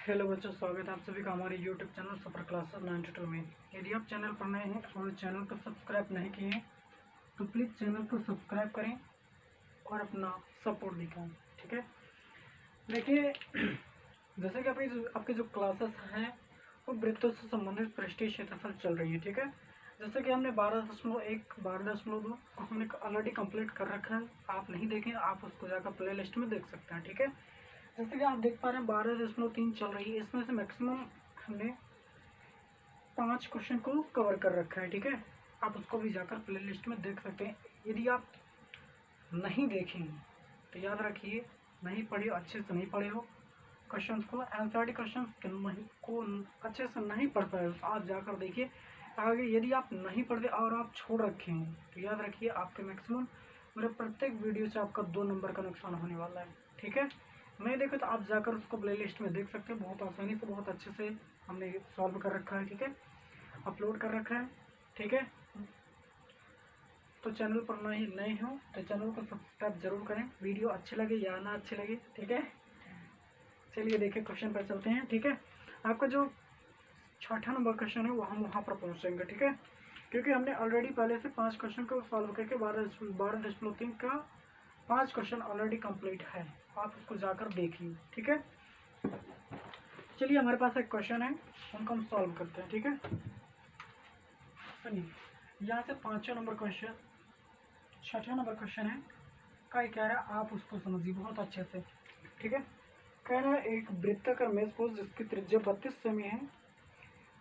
Hello बच्चों, स्वागत है आप सभी का हमारे यूट्यूब चैनल सुपर क्लासेस 92 में। यदि आप चैनल पर नए हैं और चैनल को सब्सक्राइब नहीं किए हैं तो प्लीज़ चैनल को सब्सक्राइब करें और अपना सपोर्ट दिखाएं। ठीक है, देखिए जैसे कि आपकी जो क्लासेस हैं वो वृत्तों से संबंधित पृष्ठीय क्षेत्रफल चल रही है। ठीक है, जैसे कि हमने 12.1 12.2 को हमने ऑलरेडी कंप्लीट कर रखा है। आप नहीं देखें, आप उसको जाकर प्ले लिस्ट में देख सकते हैं। ठीक है, जैसे कि आप देख पा रहे हैं 12.3 चल रही है। इसमें से मैक्सिमम हमने 5 क्वेश्चन को कवर कर रखा है। ठीक है, आप उसको भी जाकर प्ले लिस्ट में देख सकते हैं। यदि आप नहीं देखेंगे तो याद रखिए, नहीं पढ़े, अच्छे से नहीं पढ़े हो क्वेश्चन को, एनसीईआरटी क्वेश्चन को अच्छे से नहीं पढ़ पाए तो आप जाकर देखिए आगे। यदि आप नहीं पढ़ते और आप छोड़ रखे हैं तो याद रखिए आपके मैक्सिमम मेरे प्रत्येक वीडियो से आपका 2 नंबर का नुकसान होने वाला है। ठीक है, नहीं देखे तो आप जाकर उसको प्ले लिस्ट में देख सकते हैं। बहुत आसानी से, बहुत अच्छे से हमने सॉल्व कर रखा है। ठीक है, अपलोड कर रखा है। ठीक है, तो चैनल पर नए हो तो चैनल को सब्सक्राइब जरूर करें, वीडियो अच्छे लगे या ना अच्छे लगे। ठीक है, चलिए देखिए क्वेश्चन पर चलते हैं। ठीक है, आपका जो 6ठा नंबर क्वेश्चन है वो हम वहाँ पर पहुँचेंगे। ठीक है, क्योंकि हमने ऑलरेडी पहले से 5 क्वेश्चन को सॉल्व करके 12.3 का 5 क्वेश्चन ऑलरेडी कंप्लीट है। आप उसको जाकर देखिए। ठीक है, चलिए हमारे पास एक क्वेश्चन है, उनको हम सॉल्व करते हैं। ठीक है, सुनिए यहाँ से 5वां नंबर क्वेश्चन 6ठा नंबर क्वेश्चन है का कह रहा है, आप उसको समझिए बहुत अच्छे से। ठीक है, कह रहा है एक वृत्ताकार मेज पोज जिसकी त्रिज्या 32 सेमी है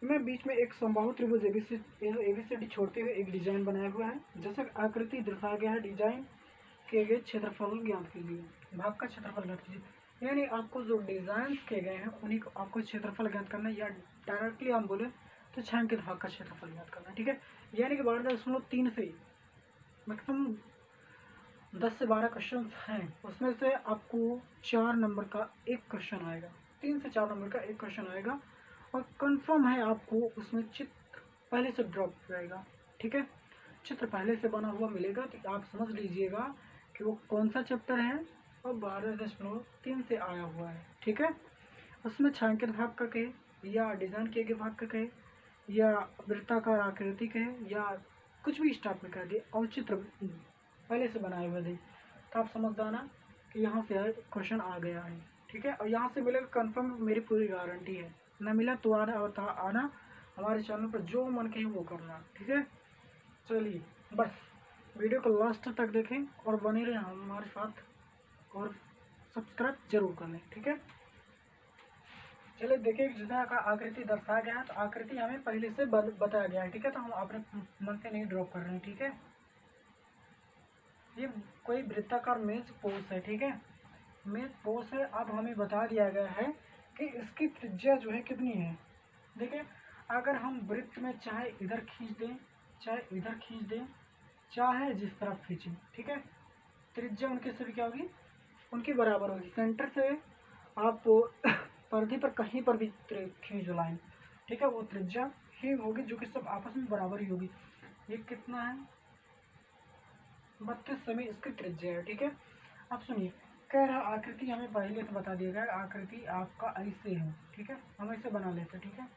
में बीच में एक समबाहु त्रिभुज एबीसीडी छोड़ते हुए एक डिजाइन बनाया हुआ है। जैसा आकृति दर्शाया गया है, डिजाइन किए गए क्षेत्रफल ज्ञात कीजिए, भाग का क्षेत्रफल ज्ञात कीजिए। यानी आपको जो डिजाइन किए गए हैं उन्हीं को आपको क्षेत्रफल ज्ञात करना है, या डायरेक्टली हम बोले तो छायांकित भाग का क्षेत्रफल ज्ञात करना है। ठीक है, यानी कि 12.3 से मैक्सिमम 10 से 12 क्वेश्चन हैं, उसमें से आपको 4 नंबर का एक क्वेश्चन आएगा, 3 से 4 नंबर का एक क्वेश्चन आएगा और कंफर्म है आपको उसमें चित्र पहले से ड्रॉप रहेगा। ठीक है, चित्र पहले से बना हुआ मिलेगा तो आप समझ लीजिएगा कि वो कौन सा चैप्टर है और 12.3 से आया हुआ है। ठीक है, उसमें छायांकित भाग का कहे या डिजाइन किए गए भाग का कहे या वृत्ताकार आकृति कहे या कुछ भी स्टार्ट में कह दे और चित्र पहले से बनाए हुए दे, तो आप समझ जाना कि यहाँ से क्वेश्चन आ गया है। ठीक है, और यहाँ से मिलेगा कंफर्म, मेरी पूरी गारंटी है। न मिला तो आना हमारे चैनल पर, जो मन कहे वो करना। ठीक है, चलिए बस वीडियो को लास्ट तक देखें और बने रहें हमारे साथ और सब्सक्राइब जरूर कर लें। ठीक है, चलिए देखिए जितना का आकृति दर्शाया गया है तो आकृति हमें पहले से बताया गया है। ठीक है, तो हम अपने मन से नहीं ड्रॉ कर रहे हैं। ठीक है, ये कोई वृत्ताकार मेज पोज है। ठीक है, मेज पोज है। अब हमें बता दिया गया है कि इसकी त्रिज्या जो है कितनी है। देखिए अगर हम वृत्त में चाहे इधर खींच दें, चाहे इधर खींच दें, चाहे जिस तरफ खींचें, ठीक है, त्रिज्या उनकी सभी क्या होगी, उनकी बराबर होगी। सेंटर से आप परिधि पर कहीं पर भी खींच लाएं, ठीक है, वो त्रिज्या ही होगी जो कि सब आपस में बराबर ही होगी। ये कितना है, 32 सेमी इसकी त्रिज्या है। ठीक है, अब सुनिए, कह रहा आकृति हमें पहले से बता दिया गया, आकृति आपका ऐसे है। ठीक है, हम ऐसे बना लेते हैं। ठीक है,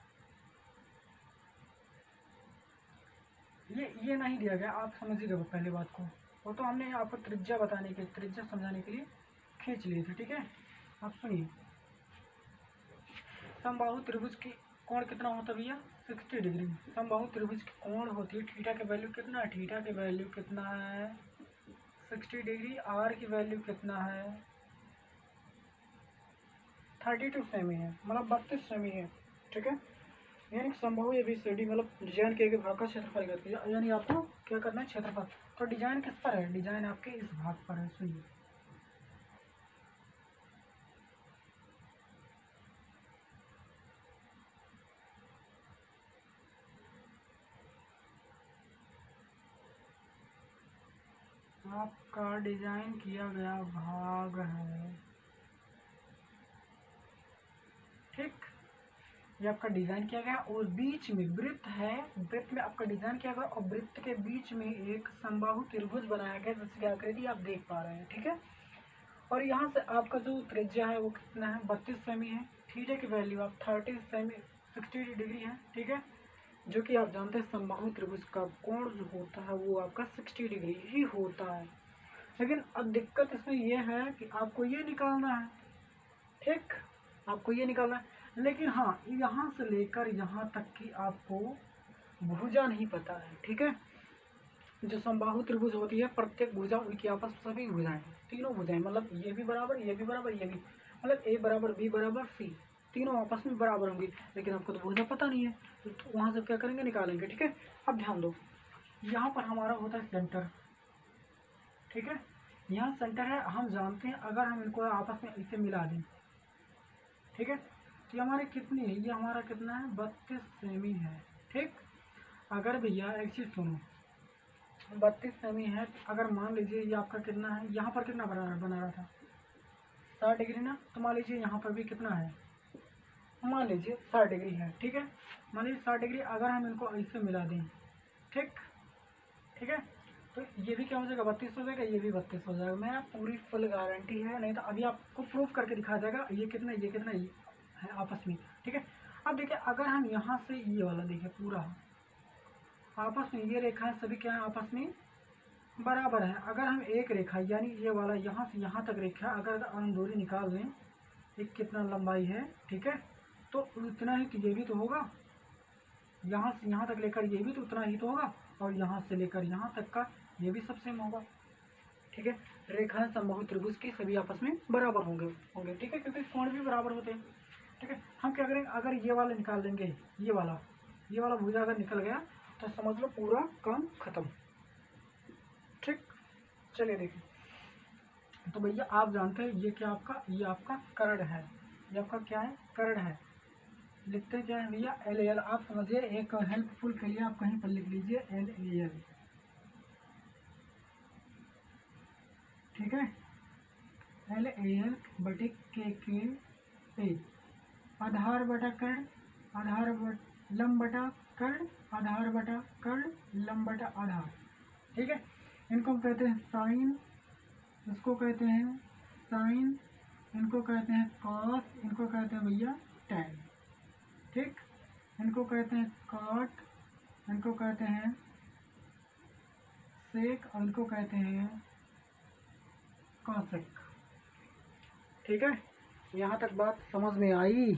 ये नहीं दिया गया, आप समझिएगा पहले बात को, वो तो हमने आपको त्रिज्या बताने के, त्रिज्या समझाने के लिए खींच लिए थे। ठीक है, आप सुनिए, समबाहु त्रिभुज की कोण कितना होता है भैया, 60 डिग्री। समबाहु त्रिभुज की कोण होती है, थीटा की वैल्यू कितना है, थीटा की वैल्यू कितना है 60 डिग्री। आर की वैल्यू कितना है 32 सेमी है, मतलब 32 सेमी है। ठीक है, यानी संभव ये भी सीडी मतलब डिजाइन किए गए भाग का क्षेत्रफल ज्ञात कीजिए। यानी आपको क्या करना है, क्षेत्रफल। तो डिजाइन किस पर है, डिजाइन आपके इस भाग पर है। सुनिए, आपका डिजाइन किया गया भाग है। ठीक, ये आपका डिजाइन किया गया और बीच में वृत्त है, वृत्त में आपका डिजाइन किया गया और वृत्त के बीच में एक समबाहु त्रिभुज बनाया गया जिसकी आकृति आप देख पा रहे हैं। ठीक है, और यहाँ से आपका जो त्रिज्या है वो कितना है, 32 सेमी है। थीटा की वैल्यू आप 60 डिग्री है, ठीक है, जो कि आप जानते हैं समबाहु त्रिभुज का कोण जो होता है वो आपका 60 डिग्री ही होता है। लेकिन अब दिक्कत इसमें यह है कि आपको ये निकालना है, ठीक, आपको ये निकालना है। लेकिन हाँ, यहाँ से लेकर यहाँ तक की आपको भुजा नहीं पता है, ठीक है। जो समबाहु त्रिभुज होती है, प्रत्येक भुजा उनकी आपस में सभी भुजाएं, तीनों भुजाएं, मतलब ये भी बराबर, ये भी बराबर, ये भी, मतलब ए बराबर बी बराबर सी, तीनों आपस में बराबर होंगी। लेकिन आपको तो भुजा पता नहीं है, तो वहां से क्या करेंगे, निकालेंगे, ठीक है। अब ध्यान दो, यहाँ पर हमारा होता है सेंटर, ठीक है, यहाँ सेंटर है। हम जानते हैं अगर हम इनको आपस में इसे मिला दें, ठीक है, तो ये हमारे कितनी है, ये हमारा कितना है, 32 सेमी है, ठीक। अगर भैया एक चीज सुनो, 32 सेमी है, अगर मान लीजिए ये आपका कितना है, यहाँ पर कितना बना रहा था, 60 डिग्री ना, तो मान लीजिए यहाँ पर भी कितना है, मान लीजिए 60 डिग्री है, ठीक है। मान लीजिए 60 डिग्री अगर हम इनको ऐसे मिला दें, ठीक, ठीक है, तो ये भी क्या हो जाएगा, 32 हो जाएगा, ये भी 32 हो जाएगा। मेरा पूरी फुल गारंटी है, नहीं तो अभी आपको प्रूफ करके दिखा जाएगा ये कितना है आपस में, ठीक है। अब देखिए, अगर हम यहाँ से ये वाला देखिए, पूरा आपस में ये रेखा सभी क्या है, आपस में बराबर है। अगर हम एक रेखा यानी ये वाला यहाँ से यहाँ तक रेखा अगर हम दूरी निकाल दें, एक कितना लंबाई है, ठीक है, तो उतना ही, तो ये भी तो होगा, यहाँ से यहाँ तक लेकर ये भी तो उतना ही तो होगा, और यहाँ से लेकर यहाँ तक का ये भी सब सेम होगा, ठीक है। रेखा समबाहु त्रिभुज की सभी आपस में बराबर होंगे, ठीक है, क्योंकि कोण भी बराबर होते हैं, ठीक है। हम क्या करेंगे, अगर ये वाला निकाल देंगे, ये वाला भुजा अगर निकल गया तो समझ लो पूरा काम खत्म, ठीक। चलिए देखिए, तो भैया आप जानते हैं ये क्या आपका, ये आपका कर्ण है, ये आपका क्या है, कर्ण है। लिखते हैं क्या है भैया, LAL। आप समझिए, एक हेल्पफुल के लिए आप कहीं पर लिख लीजिए LAL, ठीक है, LAL बटे के पे, आधार बटा कर्ण, लंब बटा कर्ण, आधार बटा कर्ण, लंब बटा आधार, ठीक है। इनको कहते हैं साइन, इसको कहते हैं साइन, इनको कहते हैं कॉस, इनको कहते हैं भैया टैन, ठीक। इनको कहते हैं कॉट, इनको कहते हैं सेक, और इनको कहते हैं कॉसेक, ठीक है। यहाँ तक बात समझ में आई,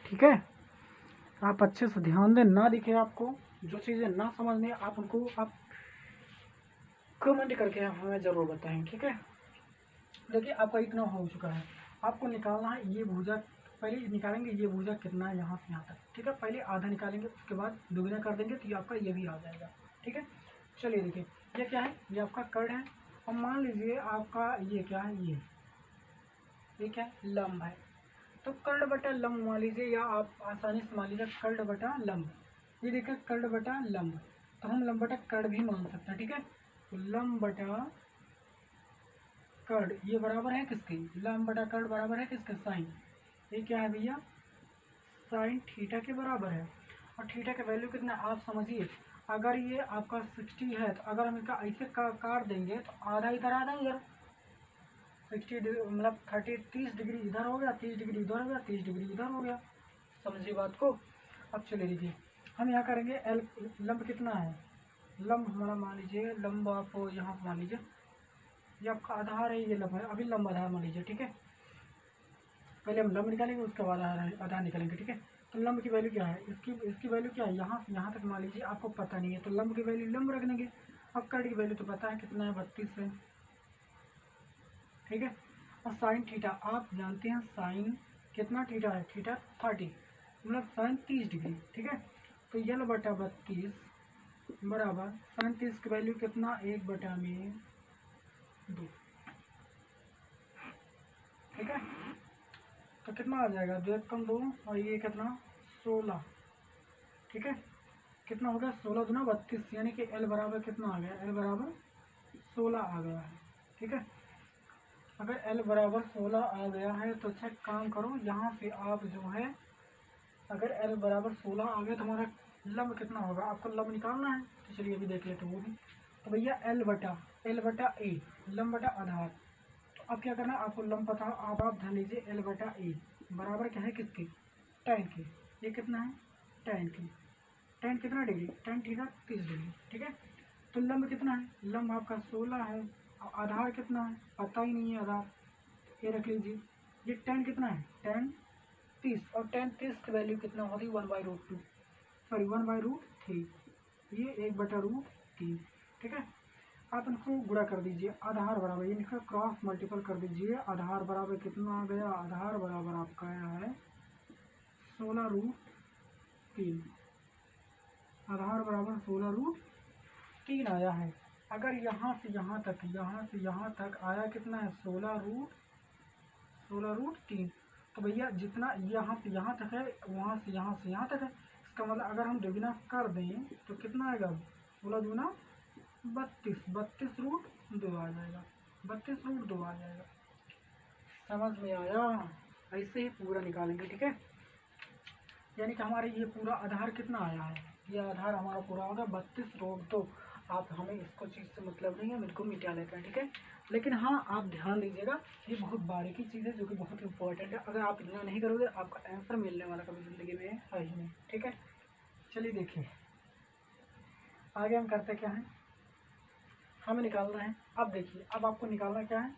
ठीक है। आप अच्छे से ध्यान दें, ना दिखे आपको जो चीज़ें ना समझ में आप उनको आप कमेंट करके हमें ज़रूर बताएं, ठीक है। देखिए, आपका इतना हो चुका है, आपको निकालना है ये भुजा, पहले निकालेंगे ये भुजा कितना है यहाँ से यहाँ तक, ठीक है। पहले आधा निकालेंगे, उसके बाद दुगना कर देंगे, तो ये आपका ये भी आ जाएगा, ठीक है। चलिए देखिए, ये क्या है, ये आपका कर्ण है, और मान लीजिए आपका ये क्या है, ये क्या है, लंब है। तो कर्ण बटा लंब मान लीजिए, या आप आसानी से मान लीजिए कर्ण बटा लंब, ये देखिए कर्ण बटा लंब, तो हम लंब बटा कर्ण भी मान सकते हैं, ठीक है। तो लंब बटा कर्ण ये बराबर है किसके, लंब बटा कर्ण बराबर है किसके, साइन, ये क्या है भैया, साइन थीटा के बराबर है। और थीटा का वैल्यू कितना है आप समझिए, अगर ये आपका 60 है, तो अगर हम इसका ऐसे काट देंगे तो आधा इधर आधा उधर, 60 मतलब 30 डिग्री इधर हो गया, 30 डिग्री इधर हो गया, 30 डिग्री इधर हो गया, समझिए बात को। अब चलिए देखिए, हम यहाँ करेंगे एल, लंब कितना है, लंब हमारा मान लीजिए, लंब आप यहाँ मान लीजिए ये आपका आधार है, ये लंब है, अभी लंब आधार मान लीजिए, ठीक है। पहले हम लंब निकालेंगे, उसके बाद आधार निकालेंगे, ठीक है। तो लंब की वैल्यू क्या है, इसकी वैल्यू क्या है, यहाँ से यहाँ तक मान लीजिए आपको पता नहीं है, तो लंब की वैल्यू लंब रख देंगे। अब कर्ण की वैल्यू तो पता है कितना है, 32 है, ठीक है। और साइन थीटा आप जानते हैं, साइन कितना थीटा है, थीटा 30, मतलब साइन 30 डिग्री, ठीक है। तो यल बटा 32 बराबर साइन 30 की वैल्यू कितना, 1 बटा में 2, ठीक है। तो कितना आ जाएगा, 2 कम 2, और ये कितना 16, ठीक है। कितना हो गया, 16 दूना 32, यानी कि एल बराबर कितना आ गया, एल बराबर 16 आ गया है, ठीक है। अगर एल बराबर 16 आ गया है तो चेक काम करो, यहाँ से आप जो है, अगर एल बराबर 16 आ गया तो हमारा लंब कितना होगा, आपको लंब निकालना है, तो चलिए अभी देख लेते हैं वो भी। तो भैया एल बटा ए, लंब बटा आधार। तो अब क्या करना है, आपको लंब पता, आप ध्यान लीजिए, एल बटा ए, बराबर क्या है किसके, tan के। ये कितना है, tan के। tan कितना डिग्री, tan थीटा 30 डिग्री, ठीक है। तो लंब कितना है, लंब आपका 16 है। और आधार कितना है, पता ही नहीं है आधार, ये रख लीजिए। ये tan कितना है, tan 30, और tan 30 की वैल्यू कितना होती है 1/√2, सॉरी 1/√3, ये 1/√3, ठीक है। आप इनको गुणा कर दीजिए, आधार बराबर इनका क्रॉस मल्टीपल कर दीजिए। आधार बराबर कितना आ गया, आधार बराबर आपका आया है 16√3, आधार बराबर 16√3 आया है। अगर यहाँ से यहाँ तक, यहाँ से यहाँ तक आया कितना है 16√3, तो भैया जितना यहाँ से यहाँ तक है वहाँ से यहाँ तक है। इसका मतलब अगर हम दोगुना कर दें तो कितना आएगा, 16 दूना 32, 32√2 आ जाएगा, 32√2 आ जाएगा। समझ में आया, ऐसे ही पूरा निकालेंगे, ठीक है। यानी कि हमारे ये पूरा आधार कितना आया है, ये आधार हमारा पूरा होगा 32√2। आप हमें इसको चीज़ से मतलब नहीं है, बिल्कुल मिटा लेते हैं, ठीक है। लेकिन हाँ आप ध्यान दीजिएगा, ये बहुत बारीकी चीज़ है जो कि बहुत इंपॉर्टेंट है। अगर आप इतना नहीं करोगे आपका आंसर मिलने वाला कभी ज़िंदगी में है ही नहीं, ठीक है। चलिए देखिए आगे हम करते क्या है, हमें निकालना है। अब देखिए, अब आपको निकालना क्या है,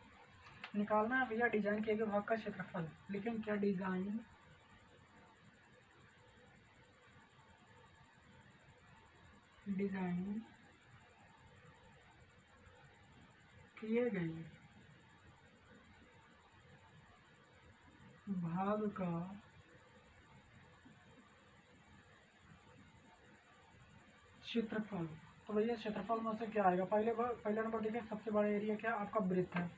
निकालना है भैया डिजाइन किए गए भाग का क्षेत्रफल। लेकिन क्या डिजाइन किए गए भाग का क्षेत्रफल। तो भैया क्षेत्रफल में से क्या आएगा, पहला नंबर देखिए, सबसे बड़ा एरिया क्या आपका वृत्त है।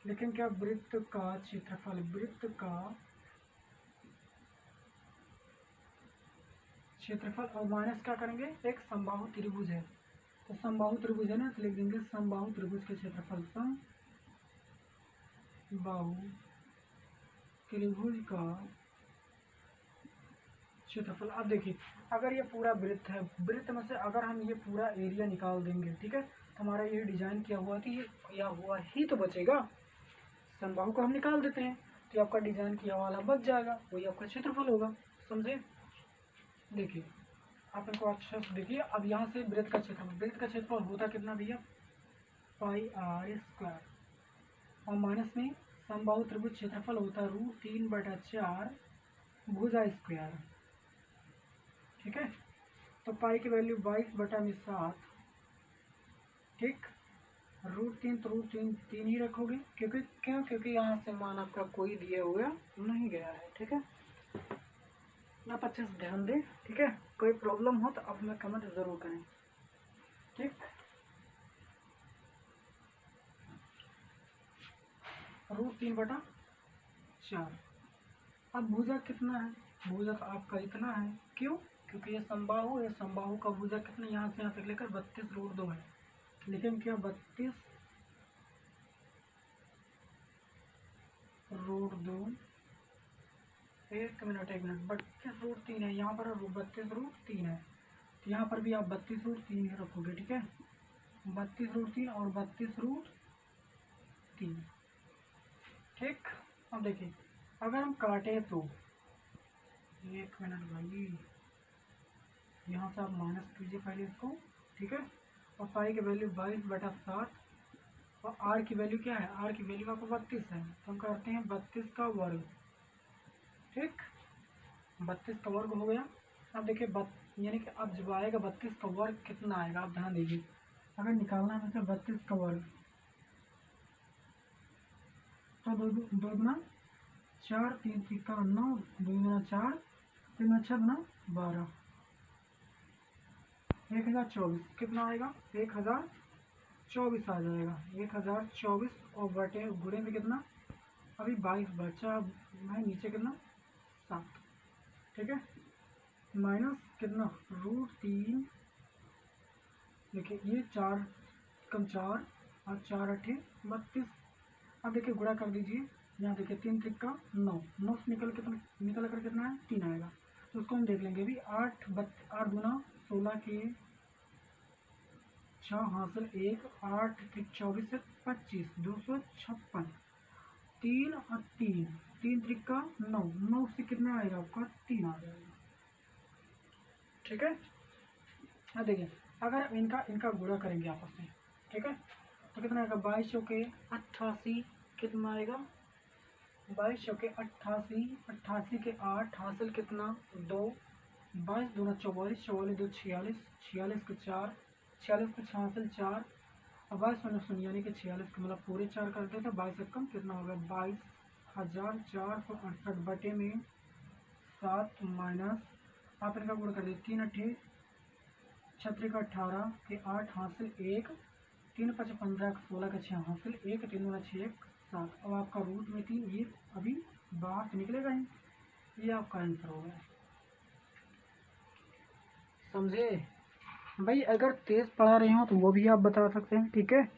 लेकिन क्या वृत्त का क्षेत्रफल, वृत्त का क्षेत्रफल और माइनस क्या करेंगे, एक समबाहु त्रिभुज है, तो समबाहु त्रिभुज है ना, तो लिख देंगे समबाहु त्रिभुज के क्षेत्रफल, समबाहु त्रिभुज का क्षेत्रफल। अब देखिए अगर ये पूरा वृत्त है, वृत्त में से अगर हम ये पूरा एरिया निकाल देंगे, ठीक है, तो हमारा ये डिजाइन किया हुआ थी, किया हुआ ही तो बचेगा। समबाहु को हम निकाल देते हैं तो आपका डिजाइन किया वाला बच जाएगा, वही आपका क्षेत्रफल होगा, समझे। देखिए आप इनको अच्छे से देखिए। अब यहाँ से वृत्त का क्षेत्रफल होता कितना भैया, πr², और माइनस में समबाहु त्रिभुज क्षेत्रफल होता है √3/4 भुजा², ठीक है। तो पाई की वैल्यू 22/7, ठीक। √3 तो √3 ही रखोगे, क्योंकि यहाँ से मान आपका कोई दिया हुआ नहीं गया है, ठीक है। आप अच्छे से ध्यान दें, ठीक है। कोई प्रॉब्लम हो तो आप हमें कमेंट जरूर करें, ठीक। √3/4। अब भुजा कितना है, भुजा तो आपका इतना है, क्यों, क्योंकि ये समबाहु है, समबाहु का भुजा कितना यहाँ से यहाँ तक लेकर 32√2 है। लेकिन क्या 32√2, एक मिनट 32√3 है, यहाँ पर 32√3 है, तो यहाँ पर भी आप 32√3 रखोगे, ठीक है। 32√3 और 32√3, ठीक। अब देखिए अगर हम काटे तो, एक मिनट भाई, यहाँ से आप माइनस कीजिए पहले इसको, ठीक है। और पाई की वैल्यू 22/7, और आर की वैल्यू क्या है, आर की वैल्यू आपको 32 है, तो हम करते हैं 32 का वर्ग, ठीक। 32 का वर्ग हो गया। अब देखिए यानी कि अब जब आएगा 32 का वर्ग कितना आएगा, आप ध्यान दीजिए। अगर निकालना है तो 32 का वर्ग, तो 2 दूना 4, 3 3 9, 2 दूना 4, 3 6 दूना 12, 1024 कितना आएगा, 1024 आ जाएगा, 1024। और बटे गुणे में कितना, अभी 22 बचा है, नीचे कितना 7, ठीक है। माइनस कितना √3, देखिए ये 4 कम 4 और 4 8 32। अब देखिए गुणा कर दीजिए, यहाँ देखिए 3 3 का 9, 9 से निकल कर कितना है 3 आएगा, तो उसको हम देख लेंगे अभी। 8 दूना 16 के 6 हासिल 1, 8 24 से 25, 256, 3 और 3 3 त्रिका 9, 9 से कितना आएगा आपका 3 आ जाएगा। ठीक है, अब देखिए अगर इनका इनका गुणा करेंगे आपस में, ठीक है, तो कितना आएगा 22 चौके 88, कितना आएगा 22 चौके 88, 88 के 8 हासिल कितना 2, 22 दूना 44, 44 दो 46, 46 के 4, 46 के 6 हासिल 4, और 22 शून्य यानी कि 46 के मतलब पूरे 4 कर देते हैं। 22 कम कितना होगा 22,468 बटे में 7 माइनस आप इनका गुण कर दिए 3 अट्ठे 36 का 18 के 8 हासिल 1, 3 5 15 का 16 का 6 हासिल 1, 3 दूना 6 7, अब आपका रूट में 3 ये अभी बाहर से निकलेगा ही, ये आपका आंसर हो गया। समझे भाई, अगर तेज़ पढ़ा रहे हो तो वो भी आप बता सकते हैं, ठीक है।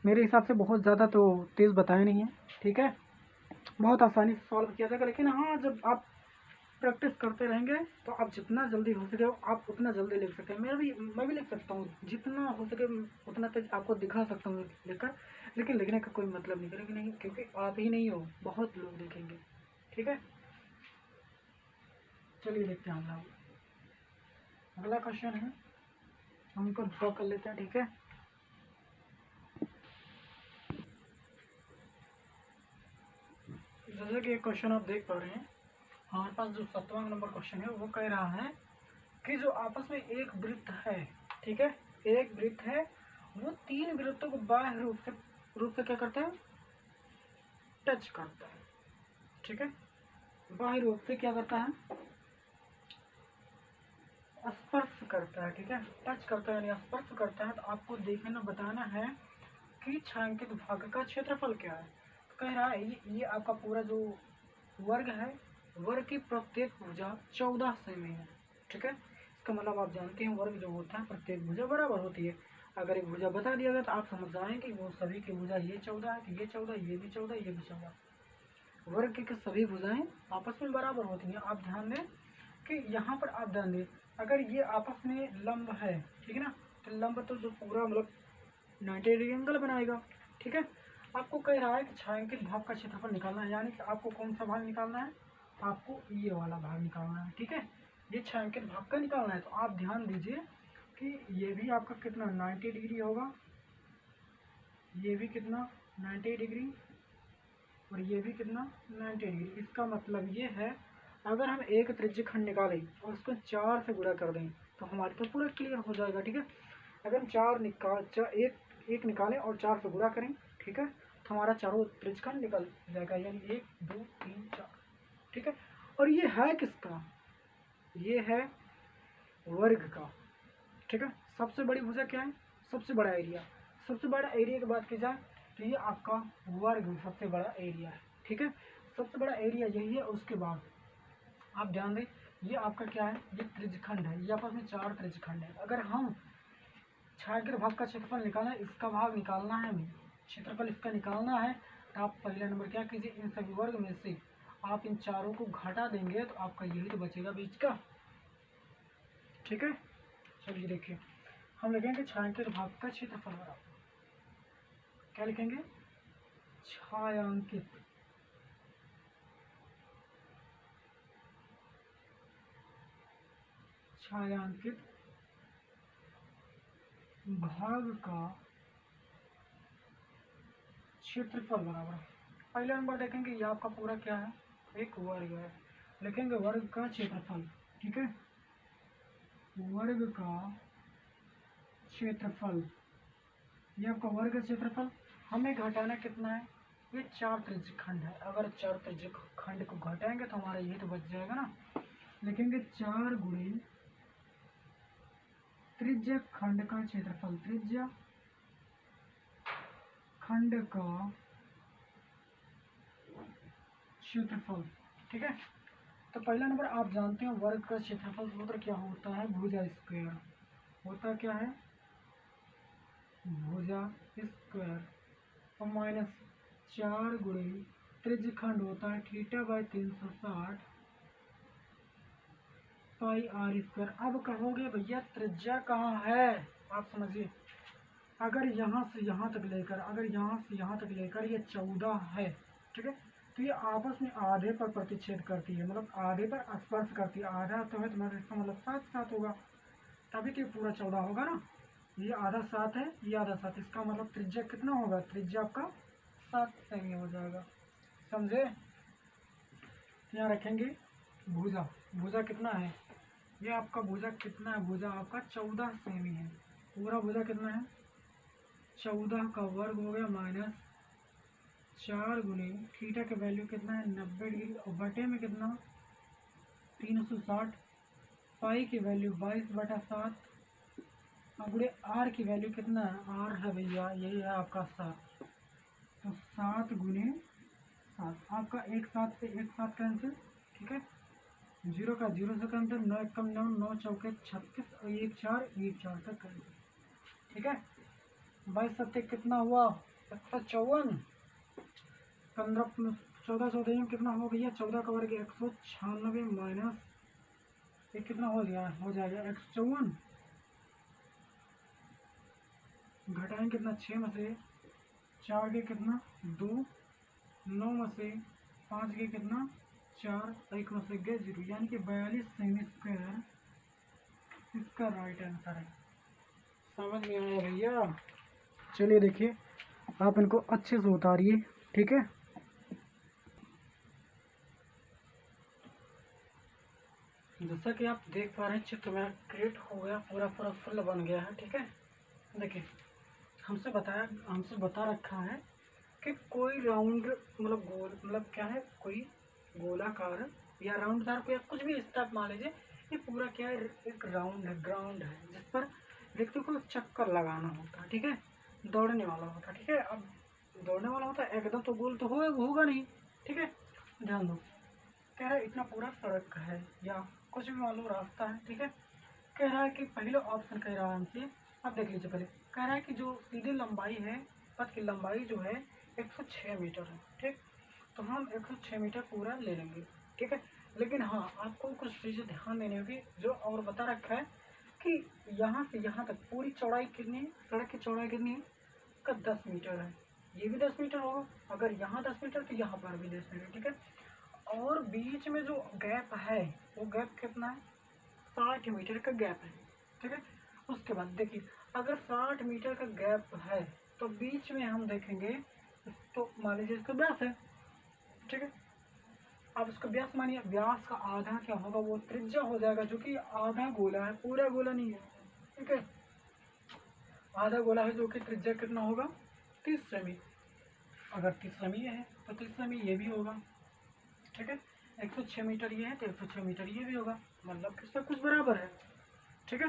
मेरे हिसाब से बहुत ज़्यादा तो तेज़ बताया नहीं है, ठीक है, बहुत आसानी से सॉल्व किया जाएगा। लेकिन हाँ, जब आप प्रैक्टिस करते रहेंगे तो आप जितना जल्दी हो सके आप उतना जल्दी लिख सकते हैं। मैं भी लिख सकता हूँ, जितना हो सके उतना तेज आपको दिखा सकता हूँ लिखकर, लेकिन लिखने का कोई मतलब नहीं करेगा, नहीं, क्योंकि आप ही नहीं हो, बहुत लोग लिखेंगे, ठीक है। चलिए देखते हैं हम लोग, अगला क्वेश्चन है, हम इनको ड्रॉ कर लेते हैं, ठीक है। जैसे कि क्वेश्चन आप देख पा रहे हैं, हमारे पास जो 7वां नंबर क्वेश्चन है वो कह रहा है कि जो आपस में एक वृत्त है, ठीक है, एक वृत्त है, वो 3 वृत्तों को बाह्य रूप से क्या करता है, टच करता है, ठीक है, बाह्य रूप से क्या करता है, स्पर्श करता है, ठीक है, टच करता है यानी स्पर्श करता है। तो आपको देखना बताना है कि छायांकित भाग का क्षेत्रफल क्या है। तो कह रहा है ये आपका पूरा जो वर्ग है, वर्ग की प्रत्येक भुजा 14 सेमी है, ठीक है। इसका मतलब आप जानते हैं वर्ग जो होता है प्रत्येक भुजा बराबर होती है। अगर एक भुजा बता दिया गया तो आप समझ जाएंगे कि वो सभी की भुजा ये 14 है, ये 14, ये भी 14, ये भी 14। वर्ग की सभी भुजाएं आपस में बराबर होती हैं। आप ध्यान दें कि यहाँ पर आप ध्यान दें, अगर ये आपस में लंब है, ठीक है ना, तो लंब तो जो पूरा मतलब 90 डिग्री एंगल बनाएगा, ठीक है। आपको कह रहा है कि छायांकित भाग का क्षेत्रफल निकालना है, यानी कि आपको कौन सा भाग निकालना है, आपको ये वाला भाग निकालना है, ठीक है, ये छायांकित भाग का निकालना है। तो आप ध्यान दीजिए कि ये भी आपका कितना 90 डिग्री होगा, ये भी कितना 90 डिग्री, और ये भी कितना 90 डिग्री। इसका मतलब ये है अगर हम एक त्रिज्य खंड निकालें और उसको 4 से गुणा कर दें तो हमारे तो पूरा क्लियर हो जाएगा, ठीक है। अगर हम एक निकालें और 4 से गुणा करें, ठीक है, तो हमारा चारों त्रिज्य खंड निकल जाएगा, यानी 1 2 3 4, ठीक है। और ये है किसका, ये है वर्ग का, ठीक है। सबसे बड़ी भुजा क्या है, सबसे बड़ा एरिया, सबसे बड़ा एरिया की बात की जाए तो ये आपका वर्ग सबसे बड़ा एरिया है, ठीक है, सबसे बड़ा एरिया यही है। उसके बाद आप ध्यान दें ये आपका क्या है, ये त्रिज्यखंड है, ये आपस में 4 त्रिज्यखंड है। अगर हम छायांकित भाग का क्षेत्रफल निकालना है, इसका भाग निकालना है, हमें क्षेत्रफल इसका निकालना है, तो आप पहला नंबर क्या कीजिए, इन सभी वर्ग में से आप इन चारों को घटा देंगे तो आपका यही तो बचेगा बीच का, ठीक है। चलिए देखिए, हम लिखेंगे छायांकित भाग का क्षेत्रफल बराबर, क्या लिखेंगे, छायांकित भाग का क्षेत्रफल बराबर, पहला नंबर देखेंगे ये आपका पूरा क्या है, एक वर्ग है, लिखेंगे वर्ग का क्षेत्रफल, ठीक है, वर्ग का क्षेत्रफल, ये आपका वर्ग का क्षेत्रफल। हमें घटाना कितना है, ये 4 त्रिज्यखंड है, अगर 4 त्रिज्यखंड को घटाएंगे तो हमारा ये तो बच जाएगा ना। लिखेंगे 4 गुणे त्रिज्यखंड का क्षेत्रफल, त्रिज्य खंड का क्षेत्रफल, ठीक है। तो पहला नंबर आप जानते हैं वर्ग का क्षेत्रफल सूत्र क्या होता है, भुजा स्क्वायर होता क्या है, भुजा स्क्वायर, और माइनस 4 गुणे त्रिज्यखंड होता है theta by 360 pi r square. अब कहोगे भैया त्रिज्या कहाँ है, आप समझिए, अगर यहाँ से यहाँ तक लेकर, अगर यहाँ से यहाँ तक लेकर ये 14 है, ठीक है, तो तो ये आपस में आधे पर प्रतिच्छेद करती है, मतलब आधे पर स्पर्श करती है। आधा तो है तुम्हारा, इसका मतलब 7 7 होगा, तभी तो ये पूरा 14 होगा ना। ये आधा 7 है, ये आधा 7, इसका मतलब त्रिज्या कितना होगा, त्रिज्या आपका 7 सेमी हो जाएगा। समझे। यहाँ रखेंगे भुजा, भुजा कितना है, ये आपका भुजा कितना है, भुजा आपका 14 सेमी है। पूरा भुजा कितना है, 14 का वर्ग हो गया माइनस 4 गुने थीटा के वैल्यू कितना है 90 डिग्री, और बटे में कितना 360, पाई की वैल्यू 22/7, और गुणे आर की वैल्यू कितना है, आर है भैया यही है आपका 7। तो 7 गुने 7, आपका एक 7 से एक 7 कैंसिल, ठीक है, 0 का 0 से कैंसिल, 9 कम 9, 9 चौके 36, और 1 4 1 4 तक कैंसिल, ठीक है। 22 7 कितना हुआ 154, 15 14 14 कितना हो गया, 14 का वर्ग 196 माइनस ये कितना हो गया, हो जाएगा 154, घटाएंगे कितना 6 में से 4 के कितना 2, 9 में से 5 के कितना 4, 1 में से गए 0, यानी कि 42 सेमी स्क्वायर इसका राइट आंसर है। समझ में आया भैया। चलिए देखिए, आप इनको अच्छे से उतारिए, ठीक है। जैसा कि आप देख पा रहे हैं, चित्र मेरा क्रिएट हो गया, पूरा पूरा फुल बन गया है, ठीक है। देखिए हमसे बता रखा है कि कोई राउंड मतलब गोल, मतलब क्या है, कोई गोलाकार या राउंडदार को या कुछ भी स्टेप मान लीजिए, ये पूरा क्या है, एक राउंड है, ग्राउंड है, जिस पर व्यक्ति को चक्कर लगाना होता है, ठीक है, दौड़ने वाला होता है, ठीक है। अब दौड़ने वाला होता है, एकदम तो गोल तो होगा नहीं, ठीक है। ध्यान दो, कह रहा है इतना पूरा सड़क है या कुछ भी मान लो रास्ता है, ठीक है। कह रहा है कि पहले ऑप्शन कह रहा है हमसे, अब देख लीजिए पहले, कह रहा है कि जो सीधी लंबाई है, पथ की लंबाई जो है 106 मीटर है, ठीक। तो हम 106 मीटर पूरा ले लेंगे, ठीक है। लेकिन हाँ, आपको कुछ चीज़ें ध्यान देनी होगी, जो और बता रखा है कि यहाँ से यहाँ तक पूरी चौड़ाई कितनी है, सड़क की चौड़ाई कितनी है का 10 मीटर है, ये भी 10 मीटर होगा, अगर यहाँ 10 मीटर तो यहाँ पर भी 10 मीटर, ठीक है। और बीच में जो गैप है वो गैप कितना है, 60 मीटर का गैप है, ठीक है। उसके बाद देखिए, अगर 60 मीटर का गैप है तो बीच में हम देखेंगे, तो मान लीजिए इसका व्यास है, ठीक है। अब इसका व्यास मानिए, व्यास का आधा क्या होगा, वो त्रिज्या हो जाएगा, जो कि आधा गोला है, पूरा गोला नहीं है, ठीक है। आधा गोला है, जो कि त्रिज्या कितना होगा 30 सेमी, अगर 30 सेमी है तो 30 सेमी ये भी होगा, ठीक है। 106 मीटर ये है तो 106 मीटर ये भी होगा, मतलब कि सब कुछ बराबर है, ठीक है।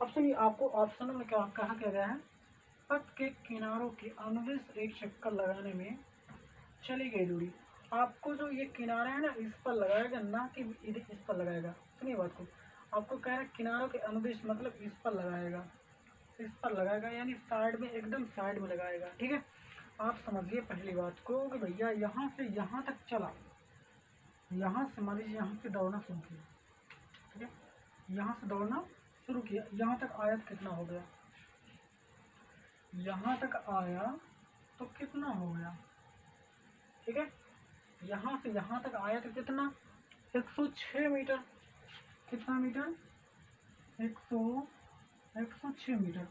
अब सुनिए, आपको ऑप्शन में क्या कहा गया है, पथ के किनारों के अनुदिश एक चक्कर लगाने में चली गई दूरी, आपको जो ये किनारा है ना इस पर लगाएगा, ना कि इस पर लगाएगा। सुनिए बात को, आपको कह रहा है किनारों के अनुदिश मतलब इस पर लगाएगा, इस पर लगाएगा यानी साइड में, एकदम साइड में लगाएगा, ठीक है। आप समझिए पहली बात को कि भैया यहाँ से यहाँ तक चला, यहाँ से मान लीजिए यहाँ से दौड़ना शुरू किया, ठीक है, यहाँ से दौड़ना शुरू किया, यहाँ तक आया तो कितना हो गया, यहाँ तक आया तो कितना हो गया, ठीक है। यहाँ से यहाँ तक आया तो कितना 106 मीटर, कितना मीटर 106 मीटर।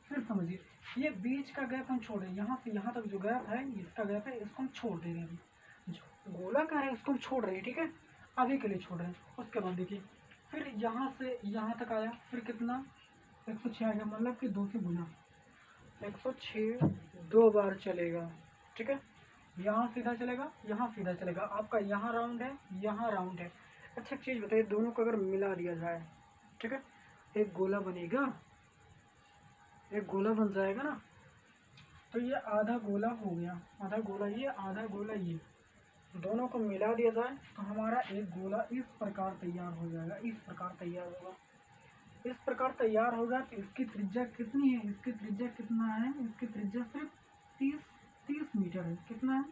फिर समझिए, ये बीच का गैप हम छोड़ दें, यहाँ से यहाँ तक जो गैप है, इसका गैप है, इसको हम छोड़ दे रहे हैं, जो गोला का है उसको हम छोड़ रहे हैं, ठीक है, अभी के लिए छोड़ रहे हैं। उसके बाद देखिए, फिर यहाँ से यहाँ तक आया, फिर कितना 106 आ गया, मतलब कि 2 से गुना, 106 2 बार चलेगा, ठीक है। यहाँ सीधा चलेगा, यहाँ सीधा चलेगा, आपका यहाँ राउंड है, यहाँ राउंड है। अच्छा चीज़ बताइए, दोनों को अगर मिला दिया जाए, ठीक है, एक गोला बनेगा, एक गोला बन जाएगा ना, तो ये आधा गोला हो गया, आधा गोला ये, आधा गोला ये, दोनों को मिला दिया जाए तो हमारा एक गोला इस प्रकार तैयार हो जाएगा, इस प्रकार तैयार होगा, इस प्रकार तैयार होगा। तो इसकी त्रिज्या कितनी है, इसकी त्रिज्या कितना है, इसकी त्रिज्या सिर्फ 30 मीटर है, कितना है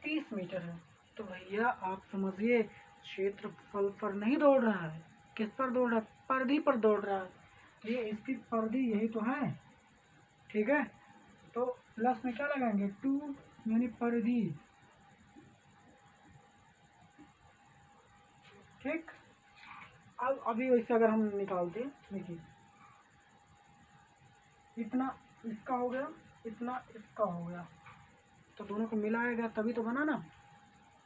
30 मीटर है। तो भैया आप समझिए, क्षेत्रफल पर नहीं दौड़ रहा है, किस पर दौड़ रहा है, परिधि पर दौड़ रहा है, तो ये इसकी परिधि यही तो है, ठीक है। तो प्लस में क्या लगाएंगे 2, यानी परिधि, ठीक। अब अभी वैसे अगर हम निकालते हैं, देखिए इतना इसका हो गया, इतना इसका हो गया, तो दोनों को मिलाएगा तभी तो बना ना,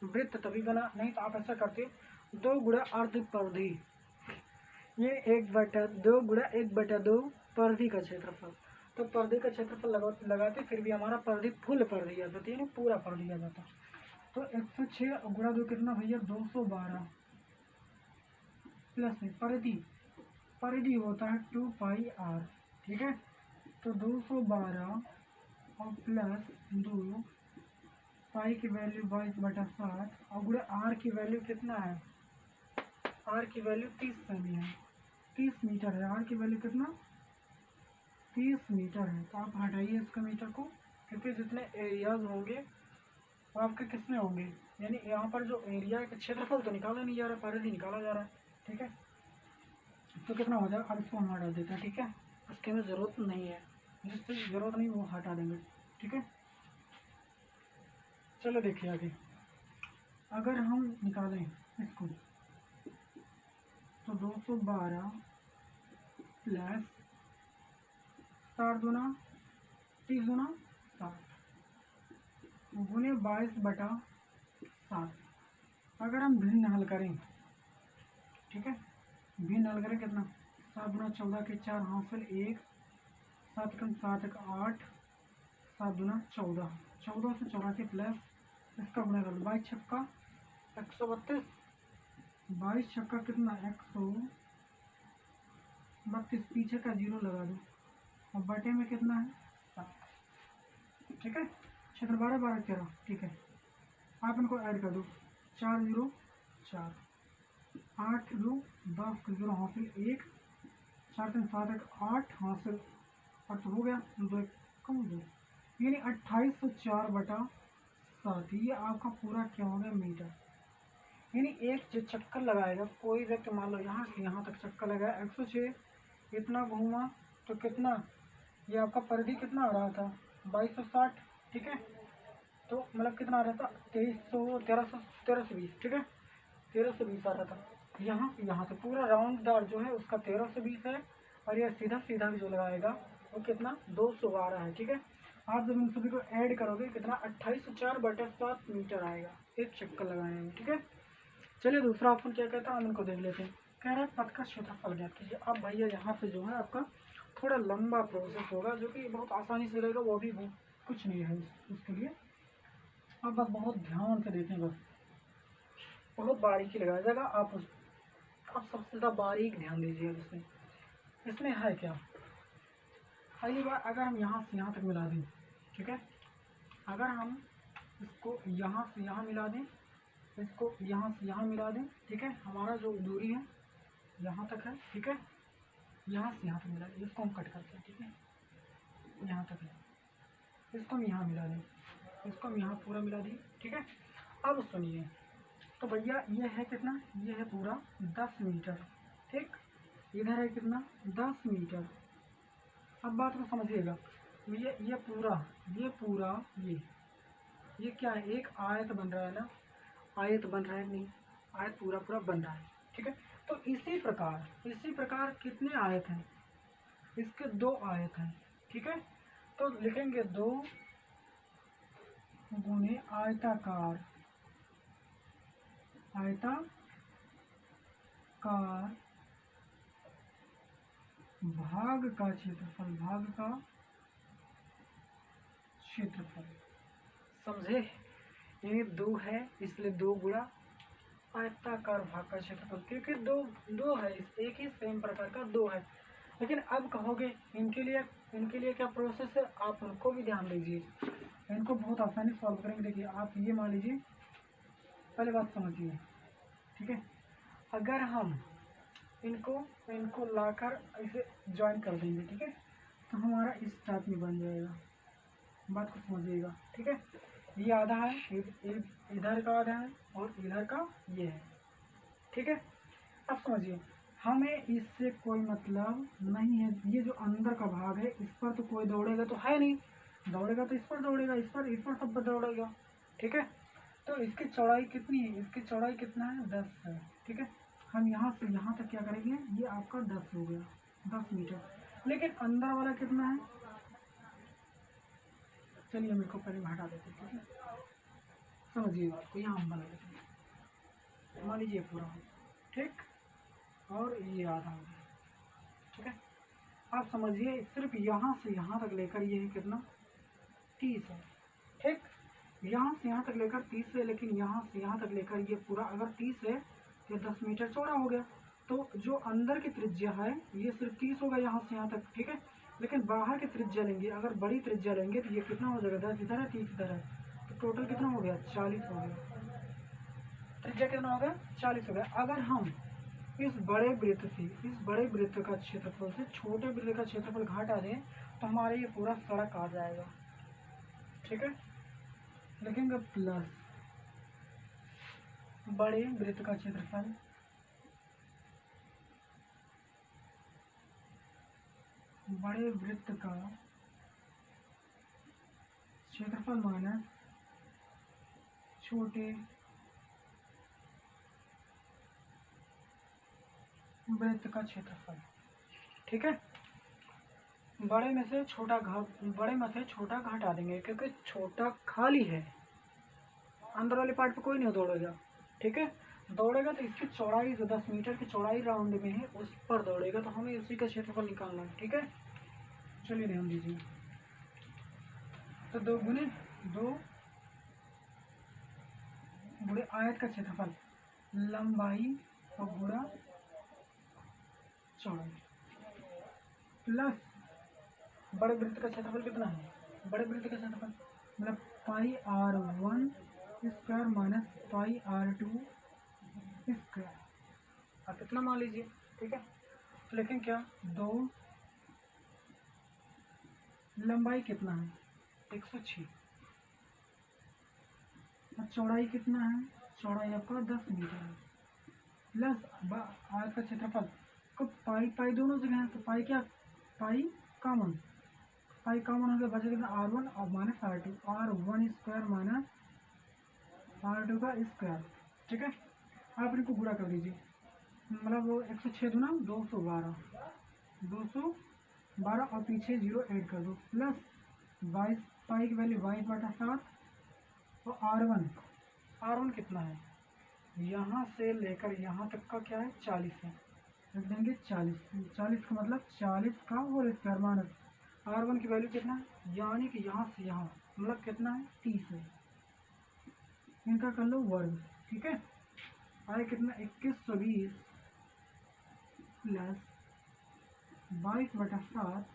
वृत्त तभी बना। नहीं तो आप ऐसा करते 2 गुणा अर्ध परिधि, ये 1/2 गुणा 1/2 परिधि का क्षेत्रफल। तो परिधि का क्षेत्रफल लगाते फिर भी हमारा परिधि फुल परिधि आ जाती है ना, पूरा परिधि आ जाता। तो 106 गुणा 2 कितना भैया 212 प्लस में परिधि, परिधि होता है 2πr, ठीक है। तो 212 और प्लस 2 पाई की वैल्यू 22/7 और गुणा आर की वैल्यू कितना है, आर की वैल्यू 30 सेमी है, 30 मीटर है। आर की वैल्यू कितना 30 मीटर है। तो आप हटाइए इसका मीटर को, क्योंकि जितने एरियाज होंगे वो आपके किसमें होंगे, यानी यहाँ पर जो एरिया का क्षेत्रफल तो निकाला नहीं जा रहा, परिधि निकाला जा रहा है, ठीक है। तो कितना हो जाएगा, अब इसको हम हटा देते हैं, ठीक है। उसके में ज़रूरत नहीं है, जिसकी ज़रूरत नहीं वो हटा देंगे, ठीक है। चलो देखिए आगे, अगर हम निकालें इसको तो 212 प्लस 4 दूना 30 दूना 60 गुने 22/7। अगर हम भिन्न हल करें, ठीक है, भिन्न हल करें कितना 7 दूना 14 के 4 हासिल 1, 7 कम 7 एक 8, 7 दूना 14, 14 से 84 प्लस इसका गुना कर 22 छक्का 132, 22 छक्का कितना 132, पीछे का 0 लगा दो और बटे में कितना है 7, ठीक है। क्षेत्र 12 12 13, ठीक है। आप इनको ऐड कर दो, 4 0 4, 8 2 10 0 हासिल 1, 4 3 7 1 8 हासिल 8 हो गया 2 कम 2, यानी 2804/7। ये आपका पूरा क्या हो गया मीटर। यानी एक जो चक्कर लगाएगा कोई व्यक्ति, मान लो यहाँ से यहाँ तक चक्कर लगाया 106, इतना घूमा तो कितना, ये आपका परिधि कितना आ रहा था 2260, ठीक है। तो मतलब कितना आ रहा था 1320, ठीक है, 1320 आ रहा था। यहाँ से पूरा राउंड दार जो है उसका 1320 है, और यह सीधा सीधा भी जो लगाएगा वो कितना 212 है, ठीक है। आप जब इन सभी को ऐड करोगे कितना 2804/7 मीटर आएगा एक चक्कर लगाने में, ठीक है। चलिए दूसरा ऑप्शन क्या कहता है हम इनको देख लेते हैं। कह रहा है पथ का क्षेत्रफल ज्ञात कीजिए। अब भैया यहाँ पे जो है आपका थोड़ा लंबा प्रोसेस होगा, जो कि बहुत आसानी से रहेगा, वो भी कुछ नहीं है उसके लिए। अब बस बहुत ध्यान से देखें, बस बहुत बारीकी लगाया जाएगा। आप सबसे ज़्यादा बारीक ध्यान दीजिए इसमें है क्या। पहली बार अगर हम यहाँ से यहाँ तक मिला दें, ठीक है, अगर हम इसको यहाँ से यहाँ मिला दें, इसको यहाँ से यहाँ मिला दें, ठीक है, हमारा जो दूरी है यहाँ तक है, ठीक है, यहाँ से यहाँ तक मिला दें, इसको हम कट करते हैं, ठीक है, यहाँ तक है, इसको हम यहाँ मिला दें, इसको हम यहाँ पूरा मिला दें, ठीक है। अब सुनिए, तो भैया ये है कितना, ये है पूरा 10 मीटर, ठीक, इधर है कितना 10 मीटर। अब बात को समझिएगा, ये पूरा ये क्या है, एक आयत बन रहा है ना, आयत बन रहा है नहीं, आयत पूरा पूरा बन रहा है, ठीक है। तो इसी प्रकार कितने आयत हैं, इसके 2 आयत हैं, ठीक है। तो लिखेंगे 2 गुने आयताकार भाग का क्षेत्रफल, समझे। ये 2 है इसलिए 2 गुणा आयताकार भाग का क्षेत्रफल, क्योंकि दो है, एक ही सेम प्रकार का 2 है। लेकिन अब कहोगे इनके लिए क्या प्रोसेस है, आप उनको भी ध्यान दीजिए, इनको बहुत आसानी सॉल्व करेंगे। देखिए आप ये मान लीजिए, पहले बात समझिए, ठीक है। अगर हम इनको लाकर इसे ज्वाइन कर देंगे, ठीक है, तो हमारा इस टाइप में बन जाएगा। बात को समझिएगा, ठीक है। ये आधा है, इधर का आधा है और इधर का ये है, ठीक है। अब समझिए, हमें इससे कोई मतलब नहीं है, ये जो अंदर का भाग है इस पर तो कोई दौड़ेगा तो है नहीं, दौड़ेगा तो इस पर दौड़ेगा, इस पर सब पर दौड़ेगा, ठीक है। तो इसकी चौड़ाई कितनी है, इसकी चौड़ाई कितना है 10 है, ठीक है। हम यहाँ से यहाँ तक क्या करेंगे, ये आपका 10 हो गया, 10 मीटर। लेकिन अंदर वाला कितना है, चलिए मेरे को पहले हटा देते हैं, ठीक है, समझिए बात को। यहाँ हम बना लेते हैं, मान लीजिए पूरा हो, ठीक, और ये आधा हो गया, ठीक है। आप समझिए सिर्फ यहाँ से यहाँ तक लेकर ये कितना 30 है, ठीक, यहाँ से यहाँ तक लेकर 30 है, लेकिन यहाँ से यहाँ तक लेकर ये पूरा अगर 30 है तो 10 मीटर चौड़ा हो गया। तो जो अंदर की त्रिज्या है ये सिर्फ 30 होगा यहाँ से यहाँ तक, ठीक है। लेकिन बाहर की त्रिज्या लेंगे, अगर बड़ी त्रिज्या लेंगे तो ये कितना हो जाएगा, 10 इधर है 30 इधर है, तो टोटल कितना हो गया, 40 हो गया। त्रिज्या कितना हो गया, 40 हो गया। अगर हम इस बड़े वृत्त से, इस बड़े वृत्त का क्षेत्रफल से छोटे वृत्त का क्षेत्रफल घटा दें तो हमारे ये पूरा सड़क आ जाएगा, ठीक है। लिखेंगे प्लस बड़े वृत्त का क्षेत्रफल बड़े वृत्त का क्षेत्रफल माइनस छोटे वृत्त का क्षेत्रफल, ठीक है। बड़े में से छोटा घटा देंगे, क्योंकि छोटा खाली है, अंदर वाले पार्ट पे कोई नहीं दौड़ेगा, ठीक है। दौड़ेगा तो इसकी चौड़ाई जो 10 मीटर की चौड़ाई राउंड में है उस पर दौड़ेगा, तो हमें उसी का क्षेत्रफल निकालना है, ठीक है। चलिए ध्यान दीजिए, तो 2 गुने 2 गुणे आयत का क्षेत्रफल, लंबाई और गुणा चौड़ाई, प्लस बड़े वृत्त का क्षेत्रफल कितना है, बड़े वृत्त का क्षेत्रफल मतलब पाई r1 square minus pi r2 square, आप कितना मान लीजिए, ठीक है। लेकिन क्या 2 लंबाई कितना है 106 और चौड़ाई कितना है, चौड़ाई आपका 10 मीटर है, प्लस आयत का क्षेत्रफल को पाई पाई दोनों जगह है, तो पाई क्या, पाई कॉमन हो गया, बचा कितना r1 और minus r2, r1 square minus r2 का स्क्वायर, ठीक है। आप इनको गुणा कर दीजिए, मतलब वो 106 दूना 212 और पीछे 0 ऐड कर दो, प्लस 22 पाई की वैल्यू 22/7 और r1 कितना है, यहाँ से लेकर यहाँ तक का क्या है 40 है, रख देंगे 40 का मतलब 40 का होल स्क्वायर माइनस r1 की वैल्यू कितना है, यानी कि यहाँ से यहाँ मतलब कितना है 30 है, इनका कर लो वर्ग, ठीक है। आए कितना 2120 प्लस 22/7